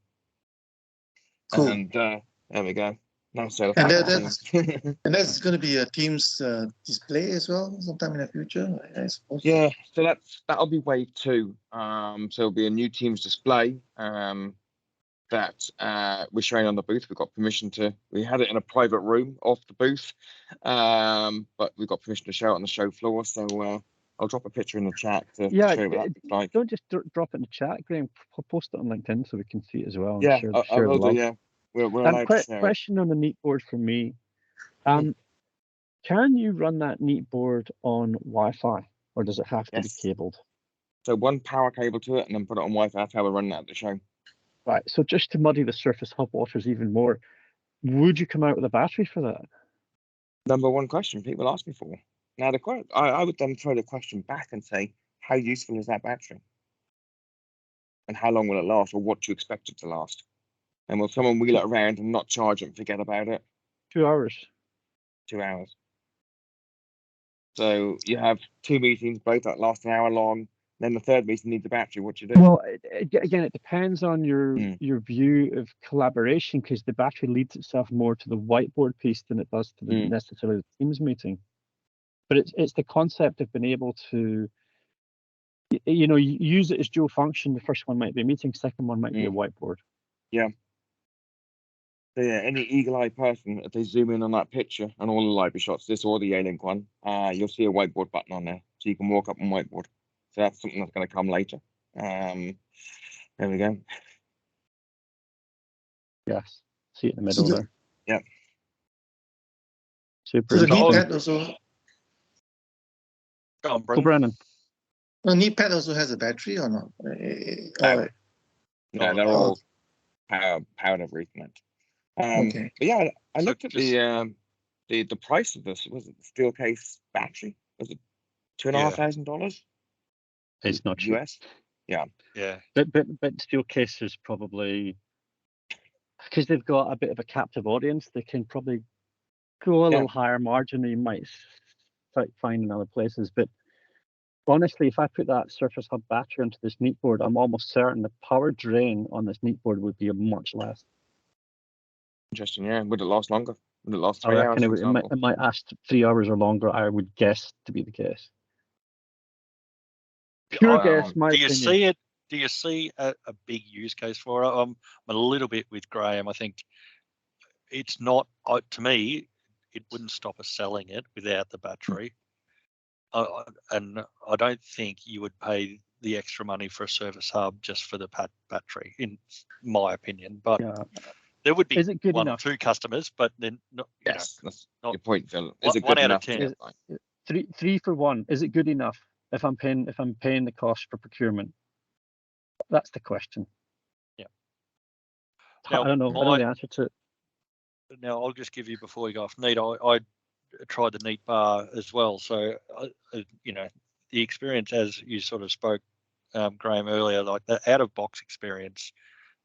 Cool. And there we go. Now so and that's going to be a Teams display as well sometime in the future, I suppose. Yeah, so that'll be wave two. So it'll be a new Teams display that we're showing on the booth. We've got permission we had it in a private room off the booth, but we've got permission to show it on the show floor. So I'll drop a picture in the chat to show what that looks like. Don't just drop it in the chat, Graham. Post it on LinkedIn so we can see it as well. Yeah, share the love. Yeah. We're allowed to share question on the NEAT board from me. Can you run that NEAT board on Wi-Fi, or does it have to be cabled? So one power cable to it, and then put it on Wi-Fi. That's how we're running that at the show. Right. So just to muddy the surface hub waters even more, would you come out with a battery for that? Number one question people ask me for. Now, I would then throw the question back and say, how useful is that battery? And how long will it last, or what do you expect it to last? And will someone wheel it around and not charge it and forget about it? 2 hours. 2 hours. So you have 2 meetings, both that last an hour long. Then the third meeting needs a battery. What do you do? Well, again, it depends on your view of collaboration, because the battery leads itself more to the whiteboard piece than it does to the necessarily the Teams meeting. But it's the concept of being able to, you know, use it as dual function. The first one might be a meeting, second one might be a whiteboard. Yeah. So yeah, any eagle-eyed person, if they zoom in on that picture and all the library shots, this or the A-Link one, you'll see a whiteboard button on there, so you can walk up and whiteboard. So that's something that's going to come later. There we go. Yes, see it in the middle there. Yeah. Super. So the knee interesting. pad also, Go on, Go, Brendan. Brandon. the knee pad also has a battery or not? No. No, they're all Oh, powered over Ethernet. okay. But yeah, I So looked at the price of this. Was it the steel case battery? Was it $2,500? It's not cheap. US? Yeah. Yeah. But steel case is probably, because they've got a bit of a captive audience, they can probably go a little higher margin than you might find in other places. But honestly, if I put that Surface Hub battery onto this Neat board, I'm almost certain the power drain on this Neat board would be much less. Interesting. Yeah. Would it last longer? Would it last I 3 hours? reckon For example? it might last 3 hours or longer, I would guess to be the case. Pure guess, my Do you opinion. see it? Do you see a big use case for it? I'm a little bit with Graham. I think it's not, to me, it wouldn't stop us selling it without the battery. And I don't think you would pay the extra money for a Surface Hub just for the battery, in my opinion. But Yeah. there would be Is it good one enough? or two customers, but then not, Yes, that's not your point, Phil. Is it one good out of enough? 10. Three for one. Is it good enough if I'm paying the cost for procurement? That's the question. Yeah. I don't know. I know the answer to it. Now I'll just give you, before we go off Neat, I tried the Neat bar as well. So you know, the experience, as you sort of spoke, Graham, earlier, like the out of box experience,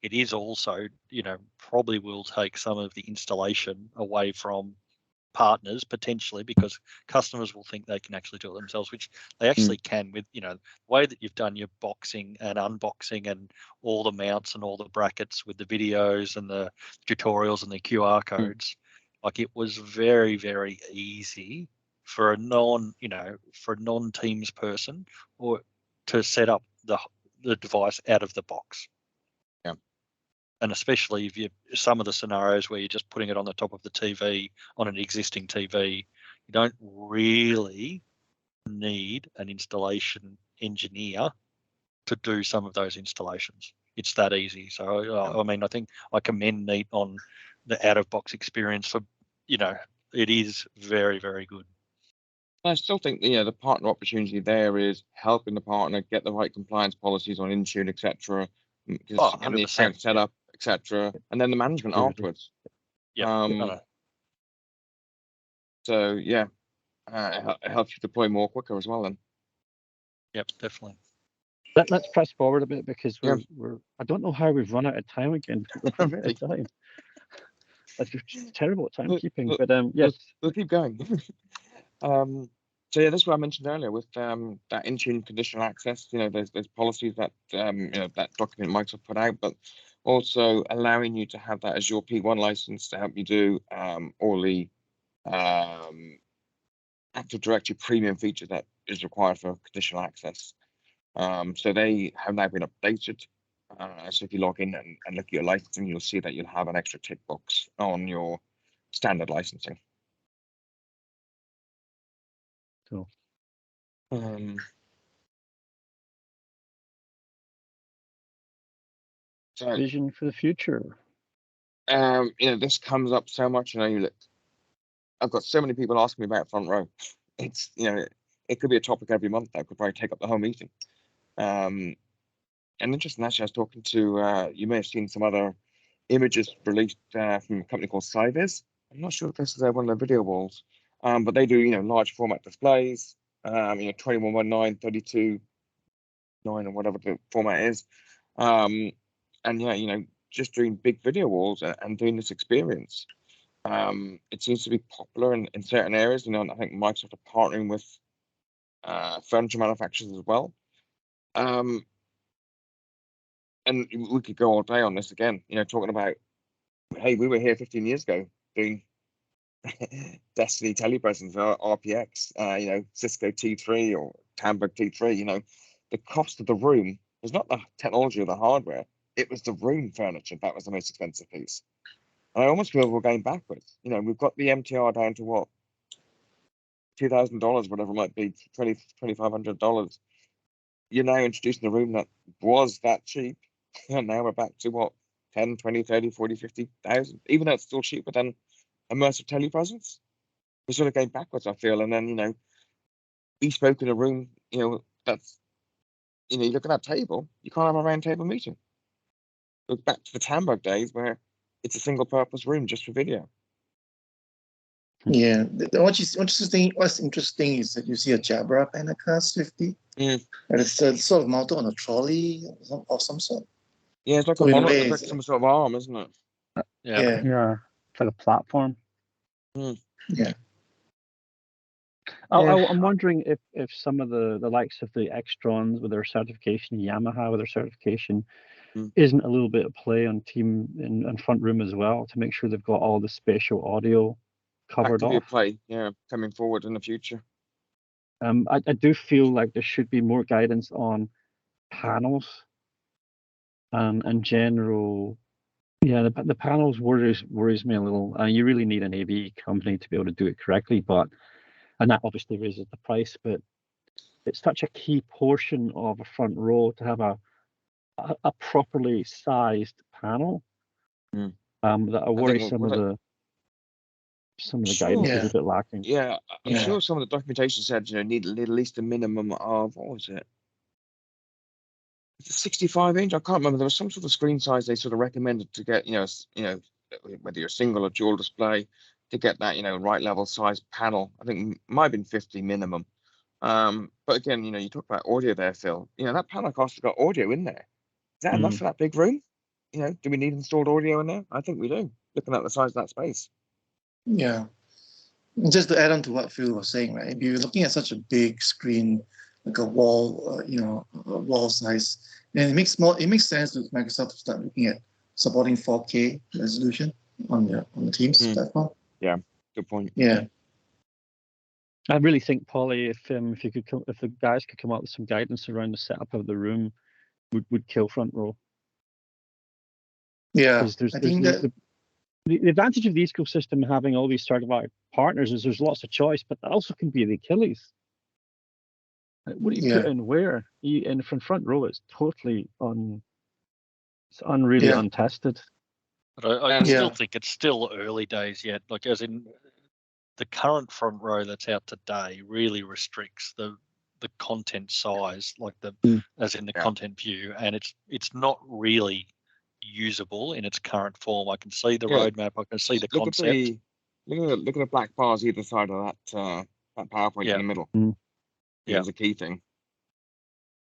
it is also, you know, probably will take some of the installation away from partners potentially, because customers will think they can actually do it themselves, which they actually can with, you know, the way that you've done your boxing and unboxing and all the mounts and all the brackets with the videos and the tutorials and the QR codes. Like, it was very, very easy for a non-Teams person or to set up the device out of the box. Yeah. And especially if some of the scenarios where you're just putting it on the top of the TV on an existing TV, you don't really need an installation engineer to do some of those installations. It's that easy. So I mean, I think I commend Neat on the out-of-box experience for, you know, it is very, very good. I still think the partner opportunity there is helping the partner get the right compliance policies on Intune, etc. And the 100%, account set up, etc. And then the management afterwards. Yeah. So yeah, it helps you deploy more quicker as well. Then. Yep, definitely. Let's press forward a bit, because we're I don't know how we've run out of time again. We're running out of time. Like, you're just terrible at timekeeping. But yes, we'll keep going. So yeah, that's what I mentioned earlier with that Intune conditional access. You know, there's policies that that document Microsoft put out, but also allowing you to have that as your P1 license to help you do all the Active Directory premium feature that is required for conditional access. So they have now been updated. So if you log in and look at your licensing, you'll see that you'll have an extra tick box on your standard licensing. Cool. So, vision for the future. This comes up so much. I've got so many people asking me about Front Row. It's it could be a topic every month that could probably take up the whole meeting. And interesting, actually, I was talking to you may have seen some other images released from a company called Cyviz. I'm not sure if this is one of their video walls, but they do large format displays. 2119, 32.9, or whatever the format is. And just doing big video walls and doing this experience. It seems to be popular in certain areas. I think Microsoft are partnering with furniture manufacturers as well. And we could go all day on this again, talking about, hey, we were here 15 years ago doing Destiny telepresence or RPX, Cisco T3 or Tamberg T3. The cost of the room was not the technology or the hardware. It was the room furniture that was the most expensive piece. And I almost feel we're going backwards. We've got the MTR down to what? $2,000, whatever it might be, $2,500. You're now introducing a room that was that cheap. And now we're back to what? 10, 20, 30, 40, 50,000, even though it's still cheaper than immersive telepresence. we're sort of going backwards, I feel. And then, you know, we spoke in a room, you know, that's, you know, you look at that table, you can't have a round table meeting. Look back to the Hamburg days where it's a single purpose room just for video. Yeah. What's interesting is that you see a Jabra Pentacast 50. And it's sort of mounted on a trolley of some sort. Yeah, it's like So a in a monitor, way, it's like some sort of arm, isn't it? Yeah. Yeah, it's like a platform. Yeah. I'm wondering if some of the likes of the Extrons with their certification, Yamaha with their certification, isn't a little bit of play on team and front room as well to make sure they've got all the spatial audio covered That could be a off. play, yeah, coming forward in the future. I do feel like there should be more guidance on panels and general. Yeah, the panels worries me a little. You really need an AV company to be able to do it correctly, and that obviously raises the price. But it's such a key portion of a front row to have a properly sized panel. That I worry some of the guidance is a bit lacking. Yeah, I'm sure some of the documentation said, you know, need at least a minimum of, what was it? It's a 65 inch. I can't remember. There was some sort of screen size they sort of recommended to get, you know, whether you're single or dual display, to get that, you know, right level size panel. I think it might have been 50 minimum. But again, you know, you talk about audio there, Phil. You know, that panel cost has got audio in there. Is that enough for that big room? You know, do we need installed audio in there? I think we do, looking at the size of that space. Yeah. Just to add on to what Phil was saying, right? If you're looking at such a big screen, like a wall, a wall size, then it makes sense to Microsoft to start looking at supporting 4K resolution on the Teams platform. Yeah, good point. Yeah. I really think, Polly, if the guys could come up with some guidance around the setup of the room, would kill front row. Yeah, I think that the advantage of the ecosystem having all these certified partners is there's lots of choice, but that also can be the Achilles. What do you put in where? In front row, it's totally unreally untested. But I still think it's still early days yet. Like, as in the current front row that's out today really restricts the content size, like as in the content view, and it's not really usable in its current form. I can see the roadmap, I can see the concept. Look at the black bars either side of that PowerPoint in the middle. Yeah, it's a key thing.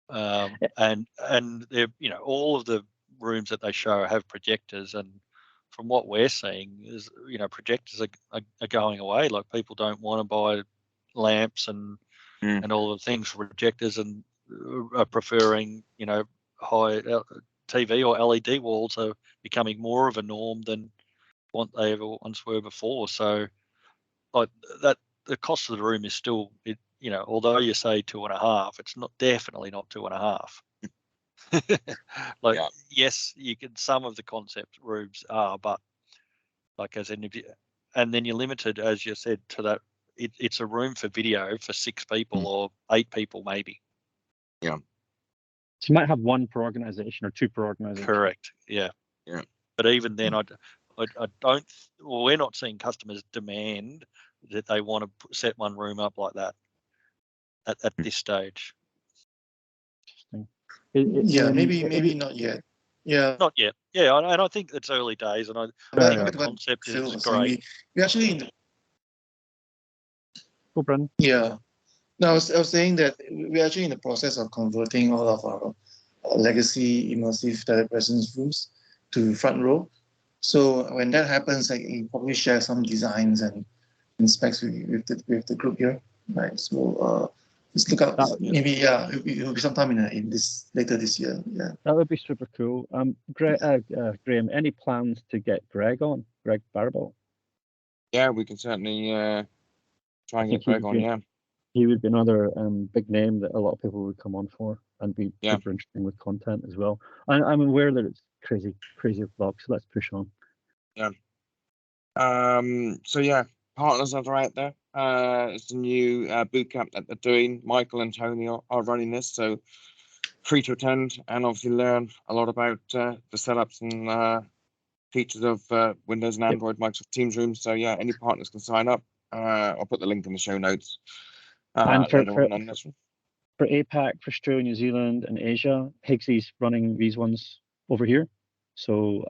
And they're, you know, all of the rooms that they show have projectors, and from what we're seeing is, you know, projectors are going away. Like, people don't want to buy lamps and all the things for projectors, and are preferring, you know, high TV or LED walls are becoming more of a norm than what they ever once were before. So, like, that the cost of the room is still, you know, although you say 2.5, it's definitely not 2.5. Yes, you can, some of the concept rooms are, but like, as in, and then you're limited, as you said, to that. It's a room for video for 6 people or 8 people maybe. Yeah. So you might have 1 per organization or 2 per organization. Correct. Yeah. Yeah. But even then, I don't. Well, we're not seeing customers demand that they want to set one room up like that at this stage. Interesting. Maybe not yet. Yeah, not yet. Yeah, and I think it's early days, and the concept is great. We actually in the, Brendan. Yeah, no, I was saying that we're actually in the process of converting all of our legacy immersive telepresence rooms to front row. So when that happens, I can probably share some designs and specs with the group here, right? So just look out. Maybe it'll be sometime in this later this year. Yeah, that would be super cool. Graham, any plans to get Greg Barabal? Yeah, we can certainly try and get Greg on. Yeah, he would be another big name that a lot of people would come on for and be super interesting with content as well. I'm aware that it's crazy vlog, so let's push on. Yeah. So yeah, partners that are out there. It's a new bootcamp that they're doing. Michael and Tony are running this, so free to attend and obviously learn a lot about the setups and features of Windows and Android Microsoft Teams rooms. So yeah, any partners can sign up. I'll put the link in the show notes And for later on this one. For APAC, for Australia, New Zealand, and Asia, Higgsy's running these ones over here. So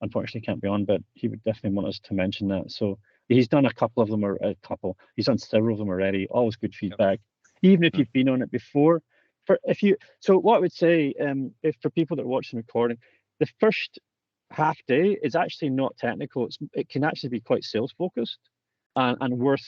unfortunately can't be on, but he would definitely want us to mention that. So he's done a couple of them, or a couple. He's done several of them already. Always good feedback, even if you've been on it before. So what I would say, if for people that are watching the recording, the first half day is actually not technical. It can actually be quite sales focused and worth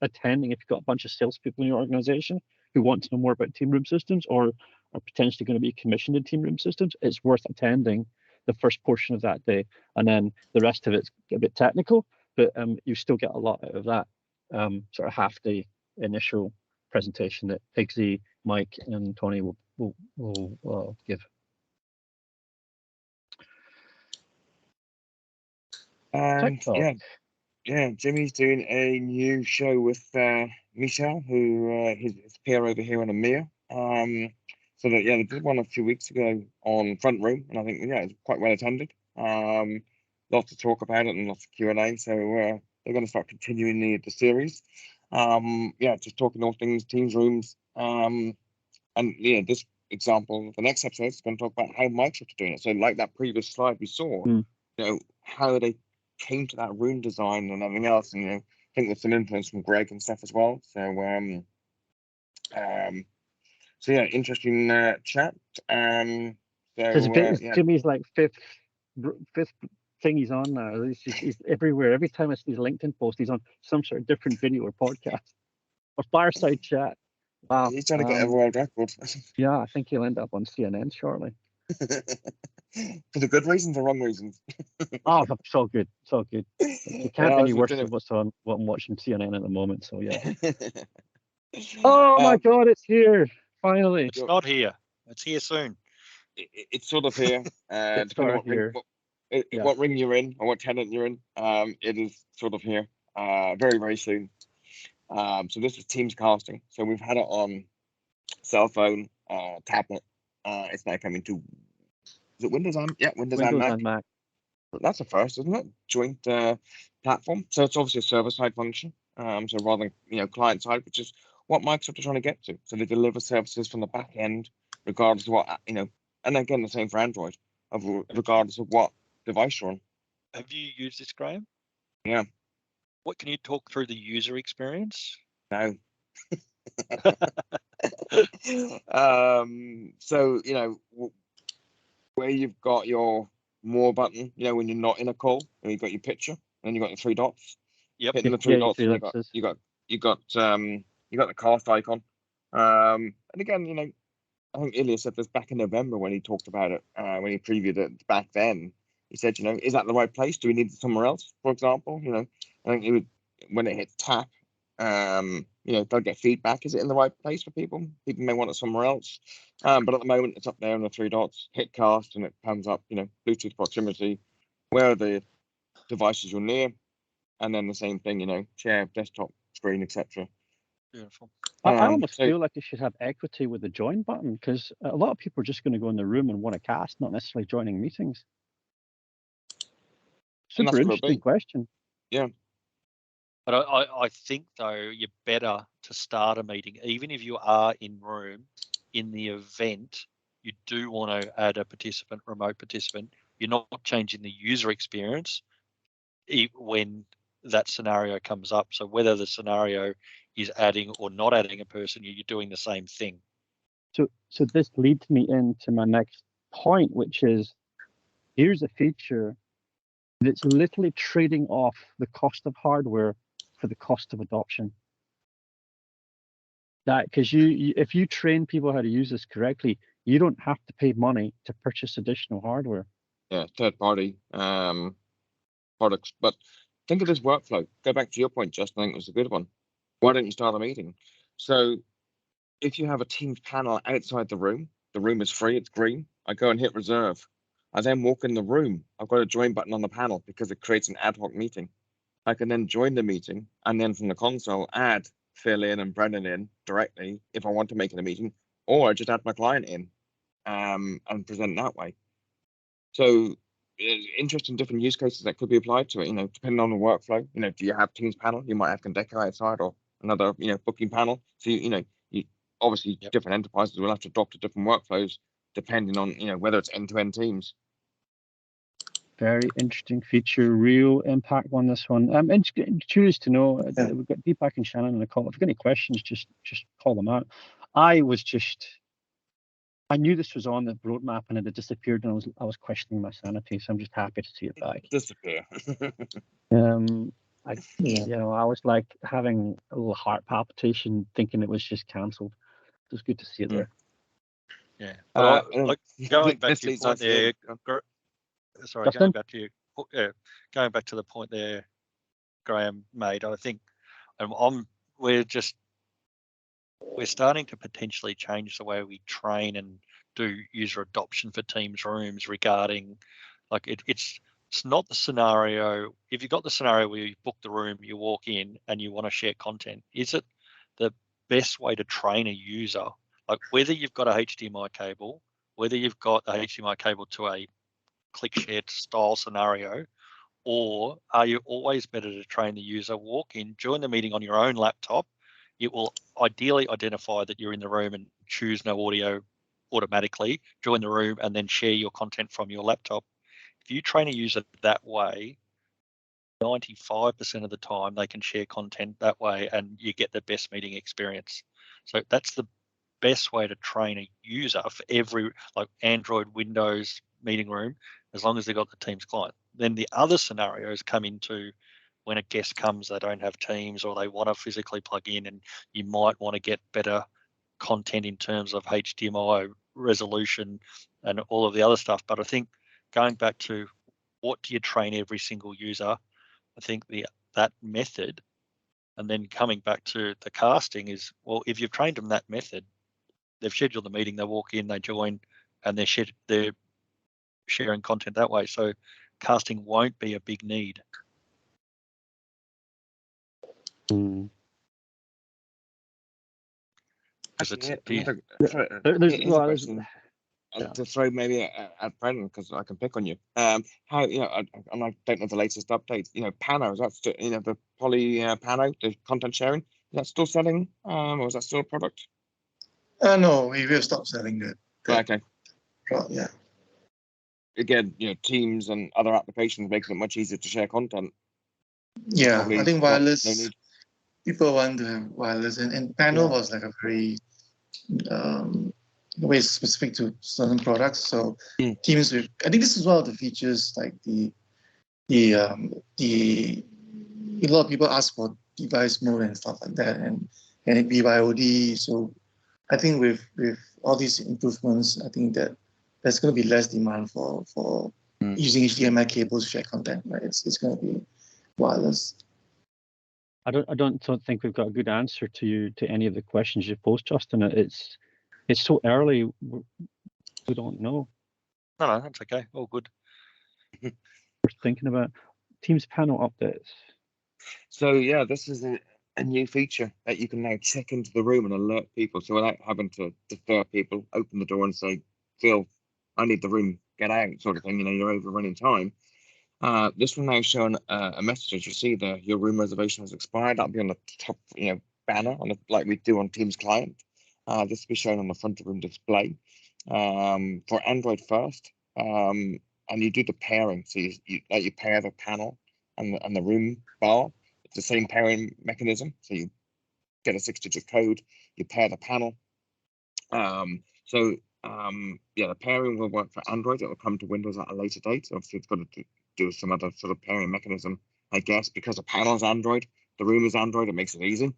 attending if you've got a bunch of salespeople in your organization who want to know more about team room systems or are potentially going to be commissioned in team room systems. It's worth attending the first portion of that day, and then the rest of it's a bit technical, but you still get a lot out of that sort of half day initial presentation that Higgsy, Mike, and Tony will give. And yeah, Jimmy's doing a new show with Michel, who his peer over here in EMEA. So that they did one a few weeks ago on Front Room, and I think it's quite well attended. Lots to talk about it and lots of Q&A. So they're going to start continuing the series. Just talking all things Teams rooms. And this example, the next episode is going to talk about how Microsoft are doing it. So like that previous slide we saw, how they came to that room design and everything else, and I think there's some influence from Greg and stuff as well. So interesting chat. Jimmy's like fifth thing he's on now. He's everywhere. Every time I see his LinkedIn post, he's on some sort of different video or podcast or fireside chat. Wow, he's trying to get a world record. Yeah, I think he'll end up on CNN shortly. For the good reasons or wrong reasons? Oh, so good. You can't be any worse than what I'm watching CNN at the moment. So yeah. Oh my God, it's here finally. It's not here. It's here soon. It's sort of here. Depending on what ring you're in or what tenant you're in, it is sort of here. Very, very soon. So this is Teams casting. So we've had it on cell phone, tablet. It's now coming to, is it Windows and Windows and Mac. That's a first, isn't it? Joint platform. So it's obviously a server-side function. So rather than client-side, which is what Microsoft are trying to get to. So they deliver services from the back end, regardless of what and again the same for Android, regardless of what device you're on. Have you used this, Graham? Yeah. What can you talk through the user experience? No. So where you've got your more button, when you're not in a call, and you've got your picture, and you've got your three dots. Yep. Hitting the three dots, you got the cast icon. And again, I think Ilya said this back in November when he talked about it, when he previewed it back then. He said, is that the right place? Do we need it somewhere else, for example? I think when it hits tap, they'll get feedback. Is it in the right place for people? People may want it somewhere else. But at the moment, it's up there in the three dots. Hit cast, and it comes up, Bluetooth proximity, where are the devices you're near, and then the same thing, share, desktop, screen, etc. Beautiful. I almost feel like it should have equity with the join button, because a lot of people are just going to go in the room and want to cast, not necessarily joining meetings. Super interesting question. Yeah. But I think, though, you're better to start a meeting, even if you are in room, in the event you do want to add a participant, remote participant, you're not changing the user experience when that scenario comes up. So whether the scenario is adding or not adding a person, you're doing the same thing. So this leads me into my next point, which is, here's a feature that's literally trading off the cost of hardware for the cost of adoption. That because if you train people how to use this correctly, you don't have to pay money to purchase additional hardware. Yeah, third-party products. But think of this workflow. Go back to your point, Justin. I think it was a good one. Why don't you start a meeting? So if you have a Teams panel outside the room is free, it's green. I go and hit reserve. I then walk in the room. I've got a join button on the panel because it creates an ad hoc meeting. I can then join the meeting and then from the console add Phil in and Brendan in directly if I want to make it a meeting, or just add my client in and present that way. So interesting different use cases that could be applied to it. Depending on the workflow. Do you have Teams panel? You might have Condeco outside or another booking panel. So you obviously different enterprises will have to adopt to different workflows depending on whether it's end-to-end Teams. Very interesting feature, real impact on this one. I'm curious to know. We've got Deepak and Shannon in the call. If you've got any questions, just call them out. I knew this was on the roadmap and it had disappeared, and I was questioning my sanity. So I'm just happy to see it back. Disappear. I was like having a little heart palpitation, thinking it was just cancelled. It was good to see it there. Yeah. But going back to your point there. Sorry, Justin? going back to the point there Graham made, I think we're starting to potentially change the way we train and do user adoption for Teams rooms regarding, like, it's not the scenario. If you've got the scenario where you book the room, you walk in and you want to share content, is it the best way to train a user? Like, whether you've got a HDMI cable, whether you've got a HDMI cable to a click share style scenario, or are you always better to train the user, walk in, join the meeting on your own laptop? It will ideally identify that you're in the room and choose no audio automatically, join the room and then share your content from your laptop. If you train a user that way, 95% of the time they can share content that way and you get the best meeting experience. So that's the best way to train a user for every, like, Android, Windows meeting room, as long as they've got the Teams client. Then the other scenarios come into when a guest comes, they don't have Teams or they want to physically plug in, and you might want to get better content in terms of HDMI resolution and all of the other stuff. But I think going back to what do you train every single user, I think that method, and then coming back to the casting is, well, if you've trained them that method, they've scheduled the meeting, they walk in, they join, and they're sharing content that way. So casting won't be a big need. Mm. To throw maybe at Brendan, because I can pick on you. How I don't know the latest updates. Pano, is that still, the Poly Pano, the content sharing, is that still selling? Or is that still a product? No, we will stop selling that. Okay. Yeah. Again, Teams and other applications makes it much easier to share content. Yeah, probably I think wireless. People want to have wireless, and panel was like a very way specific to certain products. So Teams, I think this is one of the features, like a lot of people ask for device mode and stuff like that, and it BYOD. So I think with all these improvements, I think that there's going to be less demand for using HDMI cables to share content. Right? It's going to be wireless. I don't think we've got a good answer to any of the questions you posed, Justin. It's so early, we don't know. No, that's okay. All good. We're thinking about Teams panel updates. So yeah, this is a new feature that you can now check into the room and alert people. So without having to defer people, open the door and say, Phil, I need the room, get out, sort of thing. You're overrunning time. This will now show a message as you see there. Your room reservation has expired. That'll be on the top, banner like we do on Teams client. This will be shown on the front of room display. For Android first, and you do the pairing. So you pair the panel and the room bar. It's the same pairing mechanism. So you get a 6-digit code. You pair the panel. The pairing will work for Android. It will come to Windows at a later date. Obviously, it's got to do some other sort of pairing mechanism, I guess, because the panel is Android, the room is Android. It makes it easy.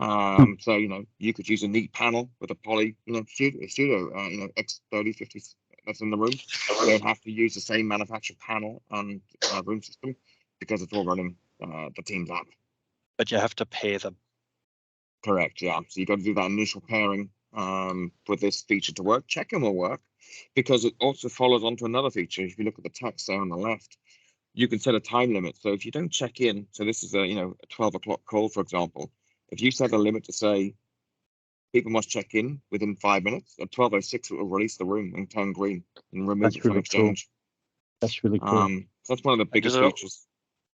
So you could use a neat panel with a Poly, studio, X3050 that's in the room. You don't have to use the same manufactured panel and room system because it's all running the Teams app. But you have to pair them. Correct. Yeah. So you got to do that initial pairing for this feature to work. Check-in will work because it also follows on to another feature. If you look at the text there on the left, you can set a time limit. So if you don't check in, so this is a 12 o'clock call, for example. If you set a limit to say people must check in within 5 minutes, at 12:06 it will release the room and turn green and remove it from Exchange. That's really cool. So that's one of the biggest features.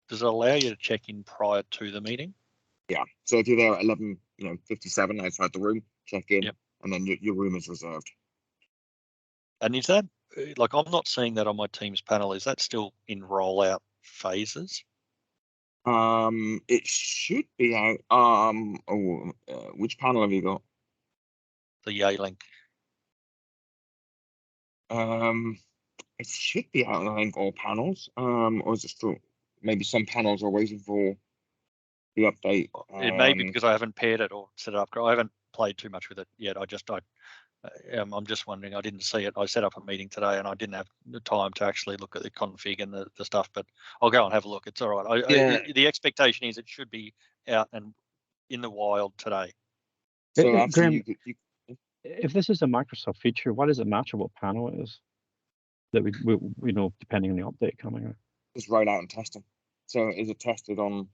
Does it allow you to check in prior to the meeting? Yeah. So if you're there at 11:57 outside the room, check in, Yep. and then your room is reserved. And is that, like, I'm not seeing that on my Teams panel. Is that still in rollout phases? It should be out. Which panel have you got? The Yay link. It should be out on, I think, all panels. Or is it still maybe some panels are waiting for the update? It may be because I haven't paired it or set it up. I haven't played too much with it yet. I'm just wondering. I didn't see it. I set up a meeting today and I didn't have the time to actually look at the config and the stuff. But I'll go and have a look. It's all right. The expectation is it should be out and in the wild today. So Graham, if this is a Microsoft feature, why does it matter what panel it is? That we know depending on the update coming out. It's rolled out and testing. So is it tested on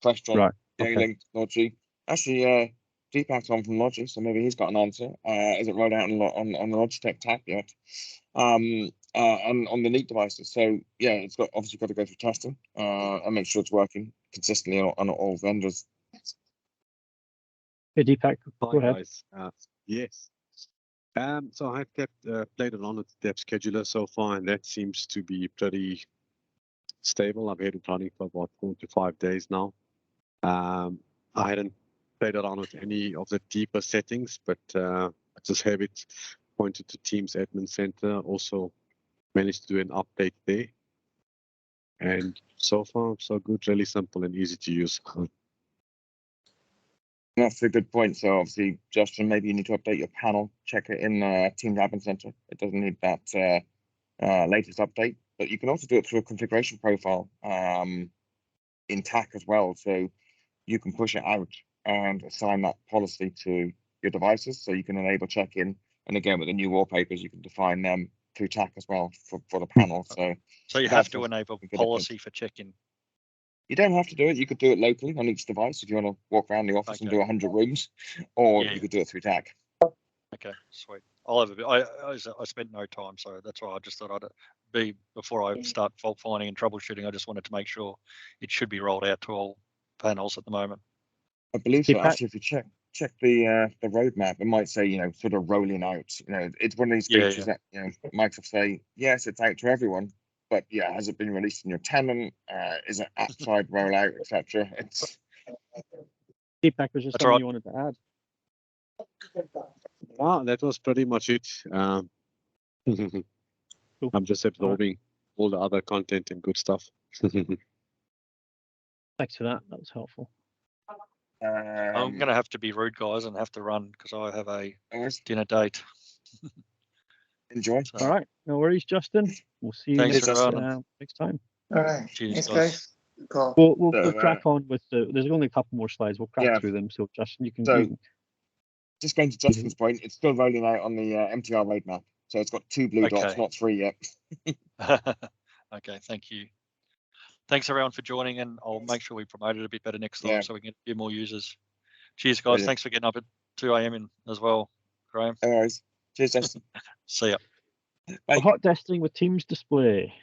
Question, right? Link, Logi? Actually, Deepak's on from Logi, so maybe he's got an answer. Is it rolled out on the Logitech tab yet? And on the Neat devices. So yeah, it's obviously got to go through testing and make sure it's working consistently on all vendors. Hey Deepak, go ahead. Guys. Yes. So I've played around with the Dev Scheduler so far, and that seems to be pretty stable. I've had it running for about 4 to 5 days now. I hadn't played around with any of the deeper settings, but I just have it pointed to Teams Admin Center. Also managed to do an update there. And so far, so good, really simple and easy to use. That's a good point. So obviously, Justin, maybe you need to update your panel, check it in Teams Admin Center. It doesn't need that latest update, but you can also do it through a configuration profile in TAC as well. So you can push it out and assign that policy to your devices. So you can enable check-in. And again, with the new wallpapers, you can define them through TAC as well for the panel. So you have to enable policy for check-in. You don't have to do it. You could do it locally on each device if you want to walk around the office and do 100 rooms, or you could do it through TAC. Okay, sweet. I'll have a bit. I spent no time, so that's why I just thought I'd be before I start fault finding and troubleshooting. I just wanted to make sure it should be rolled out to all panels at the moment. I believe so. Actually, if you check the roadmap, it might say sort of rolling out. It's one of these features that Microsoft say yes, it's out to everyone. But yeah, has it been released in your tenant? Is it outside rollout, etc.? It's Deepak, was just something you wanted to add? Wow, that was pretty much it. I'm just absorbing all the other content and good stuff. Thanks for that. That was helpful. I'm going to have to be rude, guys, and have to run because I have a dinner date. Enjoy. All right. No worries, Justin. We'll see you next time. All right. Cheers, guys. Cool. We'll crack on with there's only a couple more slides. We'll crack through them. So Justin, you can just going to Justin's point, it's still rolling out on the MTR roadmap. So it's got 2 blue dots, not 3 yet. Okay, thank you. Thanks everyone for joining, and I'll make sure we promote it a bit better next time so we can get a few more users. Cheers, guys. Brilliant. Thanks for getting up at 2 a.m. as well, Graham. No worries. Cheers, Justin. See ya. Hot testing with Teams display.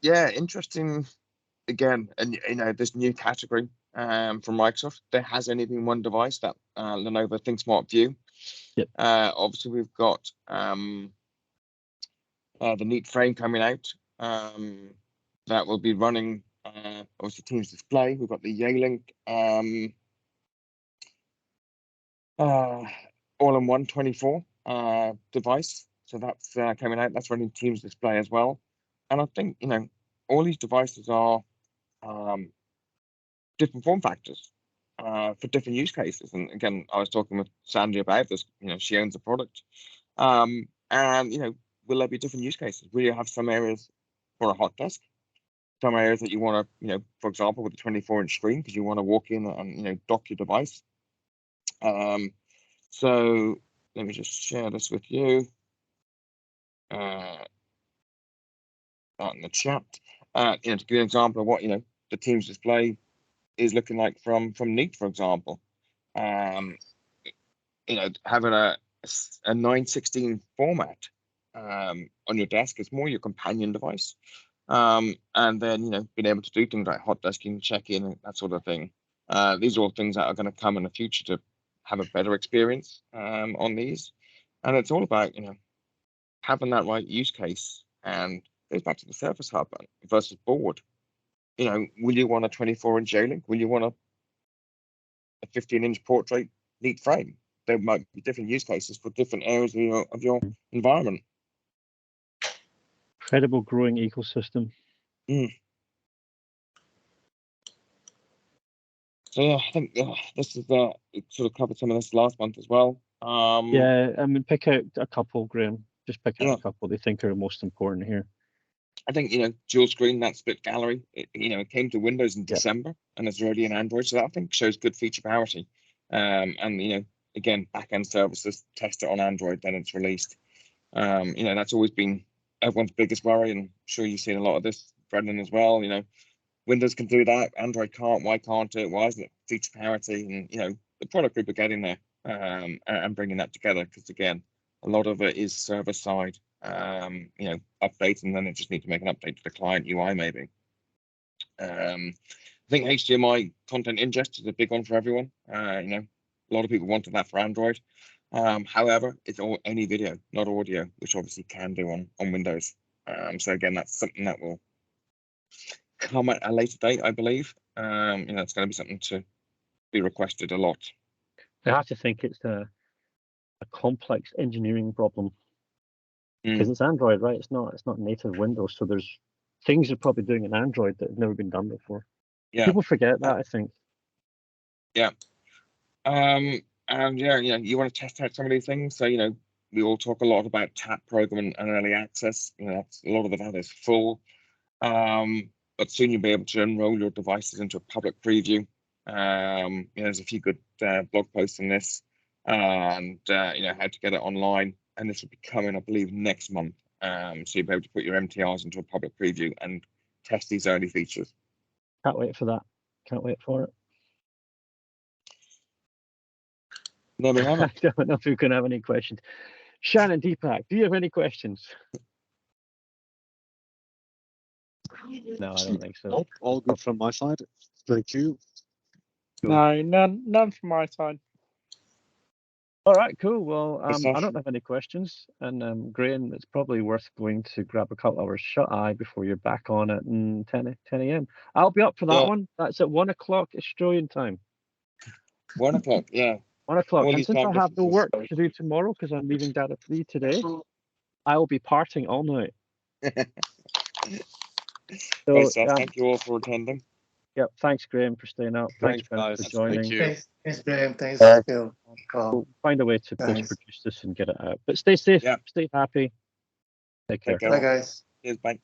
Yeah, interesting. Again, and this new category from Microsoft. There has only been one device, that Lenovo ThinkSmart View. Yep. Obviously, we've got the Neat frame coming out. That will be running obviously Teams display. We've got the Yealink all-in-one 24 device. So that's coming out. That's running Teams display as well. And I think all these devices are different form factors for different use cases. And again, I was talking with Sandy about this. She owns the product, and will there be different use cases? Will you have some areas for a hot desk? Some areas that you want to, for example, with a 24-inch screen, because you want to walk in and dock your device. So let me just share this with you. Out in the chat. To give you an example of what the Teams display is looking like from Neat, for example. Having a 9:16 format on your desk. It's more your companion device. And then, you know, being able to do things like hot desking, check-in, and that sort of thing. These are all things that are going to come in the future to have a better experience on these. And it's all about, you know, having that right use case. And it goes back to the Surface Hub versus board. You know, will you want a 24-inch J-Link? Will you want a 15-inch portrait neat frame? There might be different use cases for different areas of your environment. Incredible growing ecosystem. So yeah, I think this is it sort of covered some of this last month as well. Yeah, I mean, pick out a couple, Graham. Just pick out Yeah. a couple they think are most important here. I think, you know, dual screen, that split gallery, you know, it came to Windows in Yeah. December and it's already in Android. So that I think shows good feature parity. And, you know, again, backend services, test it on Android, then it's released. You know, that's always been everyone's biggest worry. And I'm sure you've seen a lot of this, Brendan, as well. You know, Windows can do that, Android can't. Why can't it? Why isn't it feature parity? And, you know, the product group are getting there and bringing that together because, again, a lot of it is server side, you know, updates, and then it just need to make an update to the client UI maybe. I think HDMI content ingest is a big one for everyone. You know, a lot of people wanted that for Android. However, it's all any video, not audio, which obviously can do on Windows. So again, that's something that will come at a later date, I believe. You know, it's going to be something to be requested a lot. I have to think it's a complex engineering problem because it's Android, right? It's not native Windows, so there's things you're probably doing in Android that have never been done before. Yeah, People forget that, I think. yeah. And yeah, you know, you want to test out some of these things. So, you know, we all talk a lot about TAP program and early access. You know, that's, a lot of that is full. But soon you'll be able to enroll your devices into a public preview. You know, there's a few good blog posts on this, and you know, how to get it online. And this will be coming, I believe, next month. So you'll be able to put your MTRs into a public preview and test these early features. Can't wait for that. Can't wait for it. There we have it. I don't know if we can have any questions. Shannon, Deepak, do you have any questions? No, I don't think so. All good from my side. Thank you. No, none from my side. All right, cool. Well, Good stuff. I don't have any questions. And Graham, it's probably worth going to grab a couple hours shut eye before you're back on at 10 a.m. I'll be up for that Yeah. one. That's at 1 o'clock Australian time. 1 o'clock, yeah. 1 o'clock. All And these since I time have no differences. work to do tomorrow because I'm leaving Dad at 3 today, I will be partying all night. Great So, stuff. Thank you all for attending. yep, thanks, Graham, for staying up. Thanks, Thanks, Graham, guys. for joining. Thank you. Thanks, Graham. Thanks, Phil. We'll find a way to Nice. post-produce this and get it out. But stay safe, Yeah. stay happy. Take care. Take care. Bye, guys. Cheers, bye.